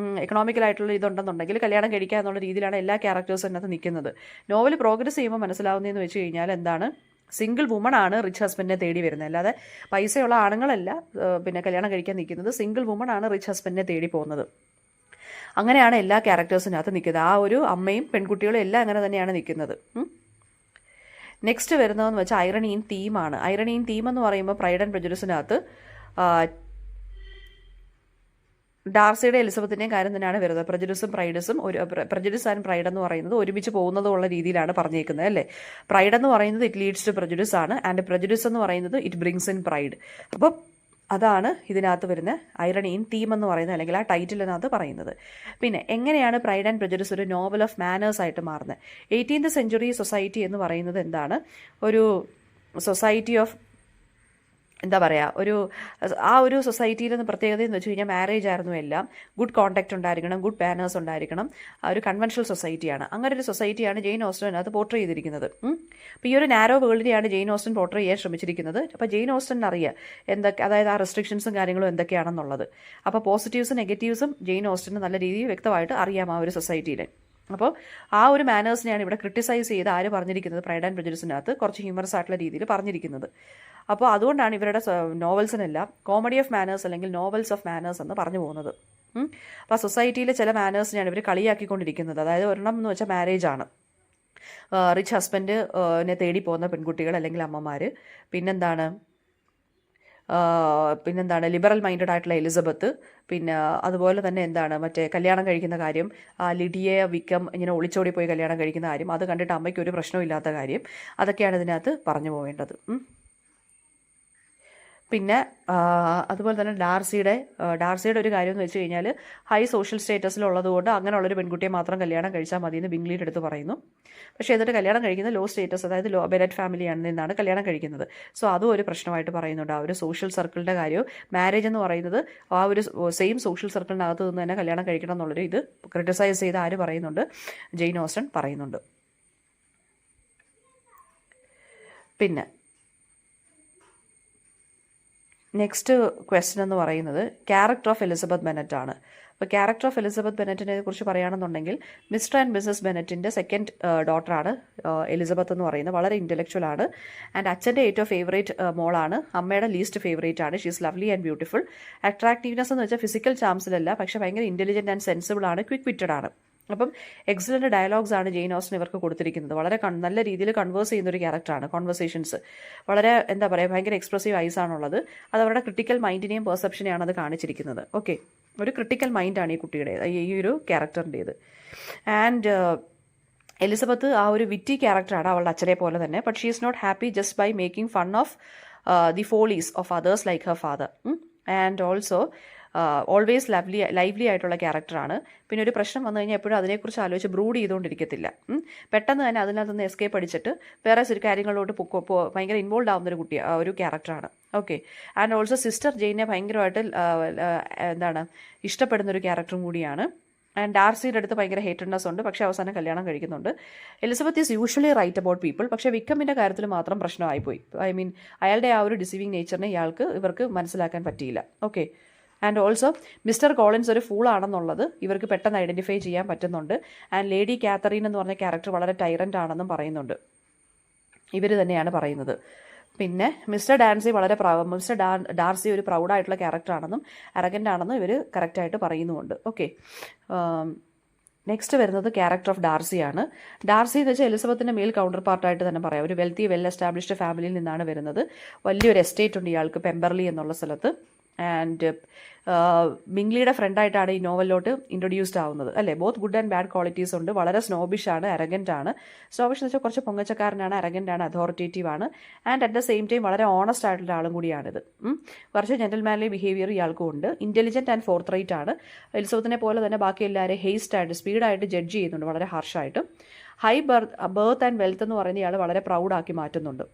എക്കണോമിക്കലായിട്ടുള്ള ഇതുണ്ടെന്നുണ്ടെങ്കിൽ കല്യാണം കഴിക്കുക എന്നുള്ള രീതിയിലാണ് എല്ലാ ക്യാരക്ടേഴ്സും അതിനകത്ത് നിൽക്കുന്നത്. നോവൽ പ്രോഗ്രസ് ചെയ്യുമ്പോൾ മനസ്സിലാവുന്നതെന്ന് വെച്ച് കഴിഞ്ഞാൽ എന്താണ്, സിംഗിൾ വുമൺ ആണ് റിച്ച് ഹസ്ബൻഡിനെ തേടി വരുന്നത്, അല്ലാതെ പൈസയുള്ള ആണുങ്ങളല്ല പിന്നെ കല്യാണം കഴിക്കാൻ നിൽക്കുന്നത്. സിംഗിൾ വുമൺ ആണ് റിച്ച് ഹസ്ബൻഡിനെ തേടി പോകുന്നത്. അങ്ങനെയാണ് എല്ലാ ക്യാരക്ടേഴ്സിനകത്ത് നിൽക്കുന്നത്. ആ ഒരു അമ്മയും പെൺകുട്ടികളും എല്ലാം അങ്ങനെ തന്നെയാണ് നിൽക്കുന്നത്. നെക്സ്റ്റ് വരുന്നതെന്ന് വെച്ചാൽ ഐറണി ഇൻ തീമാണ്. ഐറണി ഇൻ തീം എന്ന് പറയുമ്പോൾ പ്രൈഡ് ആൻഡ് പ്രെജുഡിസിനകത്ത് ഡാർസിയുടെ എലിസബത്തിൻ്റെയും കാര്യം തന്നെയാണ് വരുന്നത്. പ്രജുഡിസും പ്രൈഡസും പ്രജുഡിസ് ആൻഡ് പ്രൈഡ് എന്ന് പറയുന്നത് ഒരുമിച്ച് പോകുന്നതുള്ള രീതിയിലാണ് പറഞ്ഞേക്കുന്നത്, അല്ലേ. പ്രൈഡ് എന്ന് പറയുന്നത് ഇറ്റ് ലീഡ്സ് ടു പ്രജുഡിസ് ആണ്, ആൻഡ് പ്രജുഡിസ് എന്ന് പറയുന്നത് ഇറ്റ് ബ്രിങ്സ് ഇൻ പ്രൈഡ്. അപ്പം അതാണ് ഇതിനകത്ത് വരുന്ന ഐറണി ഇൻ തീം എന്ന് പറയുന്നത്, അല്ലെങ്കിൽ ആ ടൈറ്റിലിനകത്ത് പറയുന്നത്. പിന്നെ എങ്ങനെയാണ് പ്രൈഡ് ആൻഡ് പ്രജുഡിസ് ഒരു നോവൽ ഓഫ് മാനേഴ്സ് ആയിട്ട് മാറുന്നത്. 18th സെഞ്ച്വറി സൊസൈറ്റി എന്ന് പറയുന്നത് എന്താണ്, ഒരു സൊസൈറ്റി ഓഫ് എന്താ പറയുക ആ ഒരു സൊസൈറ്റിയിൽ പ്രത്യേകത എന്ന് വെച്ച് കഴിഞ്ഞാൽ മാരേജ് ആയിരുന്നു എല്ലാം, ഗുഡ് കോണ്ടാക്ട് ഉണ്ടായിരിക്കണം, ഗുഡ് മാനേഴ്സ് ഉണ്ടായിരിക്കണം, ഒരു കൺവെൻഷണൽ സൊസൈറ്റിയാണ്. അങ്ങനെ ഒരു സൊസൈറ്റിയാണ് ജെയിൻ ഓസ്റ്റൻ അത് പോർട്രേ ചെയ്തിരിക്കുന്നത്. അപ്പോൾ ഈ ഒരു നാരോ വേൾഡിനെയാണ് ജെയിൻ ഓസ്റ്റൻ പോർട്രേ ചെയ്യാൻ ശ്രമിച്ചിരിക്കുന്നത്. അപ്പോൾ ജെയിൻ ഓസ്റ്റൻ അറിയാം എന്തൊക്കെ, അതായത് ആ റെസ്ട്രിക്ഷൻസും കാര്യങ്ങളും എന്തൊക്കെയാണെന്നുള്ളത്. അപ്പോൾ പോസിറ്റീവ്സും നെഗറ്റീവ്സും ജെയിൻ ഓസ്റ്റന് നല്ല രീതിയിൽ വ്യക്തമായിട്ട് അറിയാം ആ ഒരു സൊസൈറ്റിയിൽ. അപ്പോൾ ആ ഒരു മാനേഴ്സിനെയാണ് ഇവിടെ ക്രിട്ടിസൈസ് ചെയ്ത് ആര് പറഞ്ഞിരിക്കുന്നത്, പ്രൈഡ് ആൻഡ് പ്രെജുഡിസിനകത്ത് കുറച്ച് ഹ്യൂമറസ് ആയിട്ടുള്ള രീതിയിൽ പറഞ്ഞിരിക്കുന്നത്. അപ്പോൾ അതുകൊണ്ടാണ് ഇവരുടെ നോവൽസിനെല്ലാം കോമഡി ഓഫ് മാനേഴ്സ് അല്ലെങ്കിൽ നോവൽസ് ഓഫ് മാനേഴ്സ് എന്ന് പറഞ്ഞു പോകുന്നത്. അപ്പോൾ സൊസൈറ്റിയിലെ ചില മാനേഴ്സിനെയാണ് ഇവർ കളിയാക്കിക്കൊണ്ടിരിക്കുന്നത്. അതായത് ഒരെണ്ണം എന്ന് വെച്ചാൽ മാരേജാണ്. റിച്ച് ഹസ്ബൻഡിനെ തേടി പോകുന്ന പെൺകുട്ടികൾ അല്ലെങ്കിൽ അമ്മമാർ. പിന്നെന്താണ് ലിബറൽ മൈൻഡഡ് ആയിട്ടുള്ള എലിസബത്ത്. പിന്നെ അതുപോലെ തന്നെ മറ്റേ കല്യാണം കഴിക്കുന്ന കാര്യം, ലിഡിയ വിക്കം ഇങ്ങനെ ഒളിച്ചോടി പോയി കല്യാണം കഴിക്കുന്ന കാര്യം, അത് കണ്ടിട്ട് അമ്മയ്ക്ക് ഒരു പ്രശ്നമില്ലാത്ത കാര്യം, അതൊക്കെയാണ് ഇതിനകത്ത് പറഞ്ഞു പോവേണ്ടത്. പിന്നെ അതുപോലെ തന്നെ ഡാർസിയുടെ ഒരു കാര്യം എന്ന് വെച്ച് കഴിഞ്ഞാൽ ഹൈ സോഷ്യൽ സ്റ്റേറ്റസിലുള്ളത് കൊണ്ട് അങ്ങനെയുള്ളൊരു പെൺകുട്ടിയെ മാത്രം കല്യാണം കഴിച്ചാൽ മതി എന്ന് ബിംഗ്ലിയുടെ അടുത്ത് പറയുന്നു. പക്ഷേ എന്നിട്ട് കല്യാണം കഴിക്കുന്നത് ലോ സ്റ്റേറ്റസ്, അതായത് ബെനറ്റ് ഫാമിലിയാണ് നിന്നാണ് കല്യാണം കഴിക്കുന്നത്. സോ അതും ഒരു പ്രശ്നമായിട്ട് പറയുന്നുണ്ട്. ആ ഒരു സോഷ്യൽ സർക്കിളിൻ്റെ കാര്യവും മാരേജ് എന്ന് പറയുന്നത് ആ ഒരു സെയിം സോഷ്യൽ സർക്കിളിനകത്ത് നിന്ന് തന്നെ കല്യാണം കഴിക്കണം എന്നുള്ളൊരു ഇത് ക്രിട്ടിസൈസ് ചെയ്ത് ആര് പറയുന്നുണ്ട്, ജെയിൻ ഓസ്റ്റൻ പറയുന്നുണ്ട്. പിന്നെ നെക്സ്റ്റ് ക്വസ്റ്റ്യൻ എന്ന് പറയുന്നത് ക്യാരക്ടർ ഓഫ് എലിസബത്ത് ബെനറ്റ് ആണ്. അപ്പോൾ ക്യാരക്ടർ ഓഫ് എലിസബത്ത് ബെനറ്റിനെ കുറിച്ച് പറയുകയാണെന്നുണ്ടെങ്കിൽ മിസ്റ്റർ ആൻഡ് മിസ്സസ് ബെനറ്റിൻ്റെ സെക്കൻഡ് ഡോട്ടറാണ് എലിസബത്ത് എന്ന് പറയുന്നത്. വളരെ ഇൻ്റലക്ച്വൽ ആണ്. ആൻഡ് അച്ഛൻ്റെ ഏറ്റവും ഫേവറേറ്റ് മോളാണ്, അമ്മയുടെ ലീസ്റ്റ് ഫേവറേറ്റ് ആണ്. She is lovely and beautiful. Attractiveness എന്ന് വെച്ചാൽ ഫിസിക്കൽ ചാംസിലല്ല, പക്ഷേ ഭയങ്കര ഇൻ്റലിജൻറ്റ് ആൻഡ് സെൻസിബിൾ ആണ്, ക്വിക്ക് വിറ്റഡ് ആണ്. അപ്പം എക്സലൻറ്റ് ഡയലോഗ്സ് ആണ് ജെയിൻ ഓസ്റ്റൻ ഇവർക്ക് കൊടുത്തിരിക്കുന്നത്. വളരെ നല്ല രീതിയിൽ കൺവേഴ്സ് ചെയ്യുന്നൊരു ക്യാരക്ടറാണ്. കോൺവെർസേഷൻസ് വളരെ ഭയങ്കര എക്സ്പ്രസീവ് ഐസ് ആണുള്ളത്. അത് അവരുടെ ക്രിട്ടിക്കൽ മൈൻഡിനെയും പെർസെപ്ഷനെയാണ് അത് കാണിച്ചിരിക്കുന്നത്. ഓക്കെ, ഒരു ക്രിട്ടിക്കൽ മൈൻഡാണ് ഈ കുട്ടിയുടെ, ഈ ഒരു ക്യാരക്ടറിൻ്റേത്. ആൻഡ് എലിസബത്ത് ആ ഒരു വിറ്റി ക്യാരക്ടറാണ് അവളുടെ അച്ഛനെ പോലെ തന്നെ. But she is not happy just by making fun of the follies of others like her father. And also always lively ആയിട്ടുള്ള ക്യാരക്ടറാണ്. പിന്നെ ഒരു പ്രശ്നം വന്നു കഴിഞ്ഞാൽ എപ്പോഴും അതിനെക്കുറിച്ച് ആലോചിച്ച് ബ്രൂഡ് ചെയ്തുകൊണ്ടിരിക്കത്തില്ല. പെട്ടെന്ന് തന്നെ അതിനകത്തുനിന്ന് എസ്കേപ്പ് അടിച്ചിട്ട് വേറെ കാര്യങ്ങളിലോട്ട് ഭയങ്കര ഇൻവോൾവ് ആവുന്ന ഒരു ക്യാരക്ടറാണ്. ഓക്കെ, ആൻഡ് ഓൾസോ സിസ്റ്റർ ജെയിനെ ഭയങ്കരമായിട്ട് ഇഷ്ടപ്പെടുന്ന ഒരു ക്യാരക്ടറും കൂടിയാണ്. ആൻഡ് ഡാർസിയുടെ അടുത്ത് ഭയങ്കര ഹേറ്റഡ്നെസ് ഉണ്ട്, പക്ഷേ അവസാനം കല്യാണം കഴിക്കുന്നുണ്ട്. Elizabeth is usually right about people, പക്ഷേ വിക്കമിൻ്റെ കാര്യത്തിൽ മാത്രം പ്രശ്നമായിപ്പോയി. അയാളുടെ ആ ഒരു ഡിസീവിങ് നേച്ചറിനെ ഇവർക്ക് മനസ്സിലാക്കാൻ പറ്റിയില്ല. Okay, and also mister Collins ഒരു ഫൂൾ ആണെന്നുള്ളത് ഇവർക്ക് പെട്ടെന്ന് ഐഡൻറ്റിഫൈ ചെയ്യാൻ പറ്റുന്നുണ്ട്. ആൻഡ് ലേഡി കാത്തറീൻ എന്ന് പറഞ്ഞ ക്യാരക്ടർ വളരെ ടൈറൻ്റ് ആണെന്നും പറയുന്നുണ്ട്. ഇവർ തന്നെയാണ് പറയുന്നത്. പിന്നെ മിസ്റ്റർ ഡാർസി ഒരു പ്രൗഡായിട്ടുള്ള ക്യാരക്ടറാണെന്നും അറഗൻ്റ് ആണെന്നും ഇവർ കറക്റ്റായിട്ട് പറയുന്നുമുണ്ട്. ഓക്കെ, നെക്സ്റ്റ് വരുന്നത് ക്യാരക്ടർ ഓഫ് ഡാർസിയാണ്. ഡാർസി എന്ന് വെച്ചാൽ എലിസബത്തിൻ്റെ മെയിൽ കൗണ്ടർ പാർട്ടായിട്ട് തന്നെ പറയാം. ഒരു വെൽ എസ്റ്റാബ്ലിഷ്ഡ് ഫാമിലിയിൽ നിന്നാണ് വരുന്നത്. വലിയൊരു എസ്റ്റേറ്റ് ഉണ്ട് ഇയാൾക്ക് പെമ്പർലി എന്നുള്ള സ്ഥലത്ത്. ആൻഡ് ബിംഗ്ലിയുടെ ഫ്രണ്ടായിട്ടാണ് ഈ നോവലിലോട്ട് ഇൻട്രൊഡ്യൂസ്ഡ് ആവുന്നത് അല്ലേ. Both good and bad qualities ഉണ്ട്. വളരെ സ്നോബിഷ് ആണ്, അരഗൻ്റ് ആണ്. സ്നോബിഷ് എന്ന് വെച്ചാൽ കുറച്ച് പൊങ്ങച്ചക്കാരനാണ്, അരഗൻ്റ് ആണ്, അതോറിറ്റേറ്റീവ് ആണ്. And at the same time വളരെ ഓണസ്റ്റ് ആയിട്ടുള്ള ആളും കൂടിയാണിത്. കുറച്ച് ജെന്റിൽമാൻലി ബിഹേവിയർ ഇയാൾക്കും ഉണ്ട്. ഇൻ്റലിജൻറ്റ് ആൻഡ് ഫോർത്രൈറ്റ് ആണ്. എലിസബത്തിനെ പോലെ തന്നെ ബാക്കി എല്ലാവരെയും ഹേസ്റ്റായിട്ട് സ്പീഡായിട്ട് ജഡ്ജ് ചെയ്യുന്നുണ്ട്, വളരെ ഹാർഷായിട്ട്. ഹൈ ബർത്ത് ആൻഡ് വെൽത്ത് എന്ന് പറയുന്ന ഇയാൾ വളരെ പ്രൗഡാക്കി മാറ്റുന്നുണ്ട്.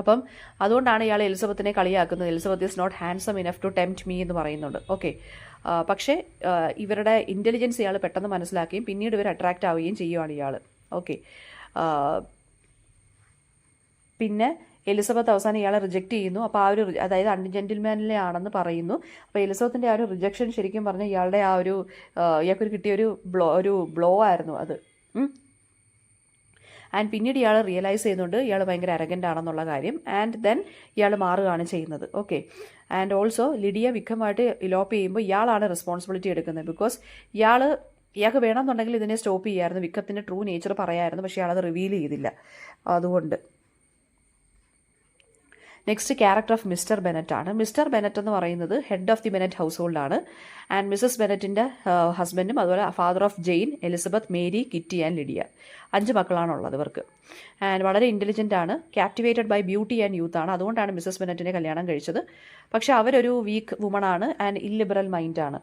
അപ്പം അതുകൊണ്ടാണ് ഇയാൾ എലിസബത്തിനെ കളിയാക്കുന്നത്. Elizabeth is not handsome enough to tempt me എന്ന് പറയുന്നുണ്ട്. ഓക്കെ, പക്ഷേ ഇവരുടെ ഇൻ്റലിജൻസ് ഇയാൾ പെട്ടെന്ന് മനസ്സിലാക്കുകയും പിന്നീട് ഇവർ അട്രാക്റ്റ് ആവുകയും ചെയ്യുവാണ് ഇയാൾ. ഓക്കെ, പിന്നെ എലിസബത്ത് അവസാനം ഇയാളെ റിജക്റ്റ് ചെയ്യുന്നു. അപ്പോൾ ആ ഒരു അതായത് അൺജെന്റിൽമാനിലെ ആണെന്ന് പറയുന്നു. അപ്പോൾ എലിസബത്തിൻ്റെ ആ ഒരു റിജക്ഷൻ ശരിക്കും പറഞ്ഞാൽ ഇയാളുടെ ആ ഒരു ഇയാൾക്കൊരു കിട്ടിയ ഒരു ബ്ലോ ആയിരുന്നു അത്. ആൻഡ് പിന്നീട് ഇയാൾ റിയലൈസ് ചെയ്യുന്നുണ്ട് ഇയാൾ ഭയങ്കര അരഗൻ്റ് ആണെന്നുള്ള കാര്യം. ആൻഡ് ദെൻ ഇയാൾ മാറുകയാണ് ചെയ്യുന്നത്. ഓക്കെ, ആൻഡ് ഓൾസോ ലിഡിയ വിക്കമായിട്ട് ഇലോപ്പ് ചെയ്യുമ്പോൾ ഇയാളാണ് റെസ്പോൺസിബിലിറ്റി എടുക്കുന്നത്. ബിക്കോസ് ഇയാൾക്ക് വേണമെന്നുണ്ടെങ്കിൽ ഇതിനെ സ്റ്റോപ്പ് ചെയ്യാമായിരുന്നു, വിക്കത്തിൻ്റെ ട്രൂ നേച്ചർ പറയാമായിരുന്നു. പക്ഷേ ഇയാളത് റിവീൽ ചെയ്തില്ല. അതുകൊണ്ട് next character of Mr Bennet ആണ്. മിസ്റ്റർ ബെനറ്റ് എന്ന് പറയുന്നത് ഹെഡ് ഓഫ് ദി ബെനറ്റ് ഹൗസ് ഹോൾഡാണ്. ആൻഡ് മിസ്സസ് ബെനറ്റിൻ്റെ ഹസ്ബൻഡും അതുപോലെ father of Jane, Elizabeth, Mary, Kitty and Lydia. 5 മക്കളാണുള്ളത് ഇവർക്ക്. ആൻഡ് വളരെ ഇൻ്റലിജൻ്റ് ആണ്, captivated by beauty and youth ആണ്. അതുകൊണ്ടാണ് മിസ്സസ് ബെനറ്റിനെ കല്യാണം കഴിച്ചത്. പക്ഷേ അവരൊരു വീക്ക് വുമൺ ആണ് ആൻഡ് ഇല്ലിബറൽ മൈൻഡാണ്.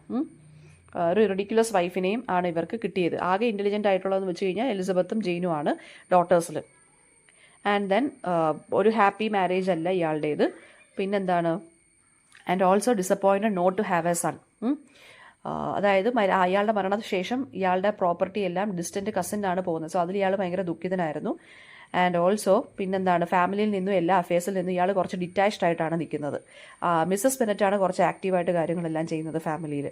ഒരു റിഡിക്കുലസ് വൈഫിനെയും ആണ് ഇവർക്ക് കിട്ടിയത്. ആകെ ഇൻ്റലിജൻ്റ് ആയിട്ടുള്ളതെന്ന് വെച്ച് കഴിഞ്ഞാൽ എലിസബത്തും ജെയിനും ആണ് ഡോട്ടേഴ്സിൽ. ആൻഡ് ദെൻ ഒരു ഹാപ്പി മാരേജ് അല്ല ഇയാളുടേത്. പിന്നെന്താണ്, and also disappointed not to have a son. അതായത് അയാളുടെ മരണശേഷം ഇയാളുടെ പ്രോപ്പർട്ടി എല്ലാം ഡിസ്റ്റൻറ്റ് കസിനാണ് പോകുന്നത്. സോ അതിൽ ഇയാൾ ഭയങ്കര ദുഃഖിതനായിരുന്നു. ആൻഡ് ഓൾസോ പിന്നെന്താണ്, ഫാമിലിയിൽ നിന്നും എല്ലാ അഫയേഴ്സിൽ നിന്നും ഇയാൾ കുറച്ച് ഡിറ്റാച്ച്ഡ് ആയിട്ടാണ് നിൽക്കുന്നത്. മിസ്സസ് ബെനറ്റാണ് കുറച്ച് ആക്റ്റീവായിട്ട് കാര്യങ്ങളെല്ലാം ചെയ്യുന്നത് ഫാമിലിയിൽ.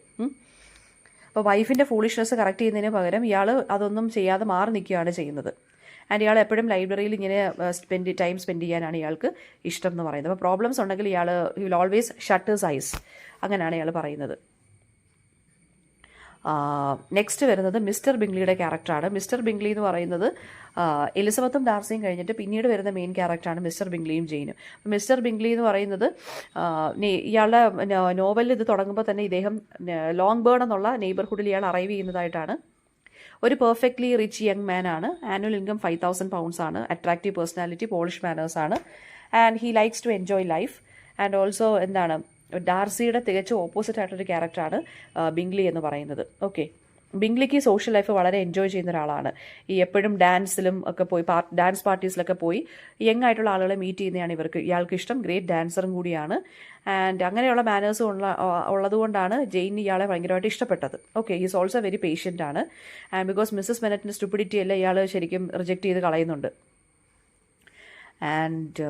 അപ്പോൾ വൈഫിൻ്റെ ഫൂളിഷ്നെസ് കറക്റ്റ് ചെയ്യുന്നതിന് പകരം ഇയാൾ അതൊന്നും ചെയ്യാതെ മാറി നിൽക്കുകയാണ് ചെയ്യുന്നത്. ആൻഡ് ഇയാൾ എപ്പോഴും ലൈബ്രറിയിൽ ഇങ്ങനെ ടൈം സ്പെൻഡ് ചെയ്യാനാണ് ഇയാൾക്ക് ഇഷ്ടം എന്ന് പറയുന്നത്. അപ്പോൾ പ്രോബ്ലംസ് ഉണ്ടെങ്കിൽ ഇയാൾ will always shut his eyes, അങ്ങനെയാണ് ഇയാൾ പറയുന്നത്. നെക്സ്റ്റ് വരുന്നത് മിസ്റ്റർ ബിംഗ്ലിയുടെ ക്യാരക്ടറാണ്. മിസ്റ്റർ ബിംഗ്ലി എന്ന് പറയുന്നത് എലിസബത്തും ഡാർസിയും കഴിഞ്ഞിട്ട് പിന്നീട് വരുന്ന മെയിൻ ക്യാരക്ടറാണ് മിസ്റ്റർ ബിംഗ്ലിയും ജെയിനും. മിസ്റ്റർ ബിംഗ്ലി എന്ന് പറയുന്നത് ഇയാളുടെ നോവലിൽ ഇത് തുടങ്ങുമ്പോൾ തന്നെ ഇദ്ദേഹം ലോങ് ബേർഡ് എന്നുള്ള നെയ്ബർഹുഡിൽ ഇയാൾ അറൈവ് ചെയ്യുന്നതായിട്ടാണ്. ഒരു പെർഫെക്റ്റ്ലി റിച്ച് യങ് മാൻ ആണ്. ആനുവൽ ഇൻകം 5,000 pounds ആണ്. അട്രാക്റ്റീവ് പേഴ്സണാലിറ്റി, പോളിഷ് മാനേഴ്സ് ആണ്. And he likes to enjoy life. And also എന്താണ്, ഡാർസിയുടെ തികച്ചും ഓപ്പോസിറ്റ് ആയിട്ടൊരു ക്യാരക്ടറാണ് ബിംഗ്ലി എന്ന് പറയുന്നത്. ഓക്കെ, ബിംഗ്ലിക്ക് സോഷ്യൽ ലൈഫ് വളരെ എൻജോയ് ചെയ്യുന്ന ഒരാളാണ്. ഈ എപ്പോഴും ഡാൻസിലും ഒക്കെ പോയി ഡാൻസ് പാർട്ടീസിലൊക്കെ പോയി യങ് ആയിട്ടുള്ള ആളുകളെ മീറ്റ് ചെയ്യുന്നതാണ് ഇയാൾക്ക് ഇഷ്ടം. ഗ്രേറ്റ് ഡാൻസറും കൂടിയാണ്. ആൻഡ് അങ്ങനെയുള്ള മാനേഴ്സും ഉള്ളതുകൊണ്ടാണ് ജെയിൻ ഇയാളെ ഭയങ്കരമായിട്ട് ഇഷ്ടപ്പെട്ടത്. Okay, is also very patient ആണ്. ആൻഡ് ബിക്കോസ് മിസ്സസ് ബെനറ്റിൻ്റെ സ്റ്റുപ്പിഡിറ്റി എല്ലാം ഇയാൾ ശരിക്കും റിജക്റ്റ് ചെയ്ത് കളയുന്നുണ്ട്. ആൻഡ്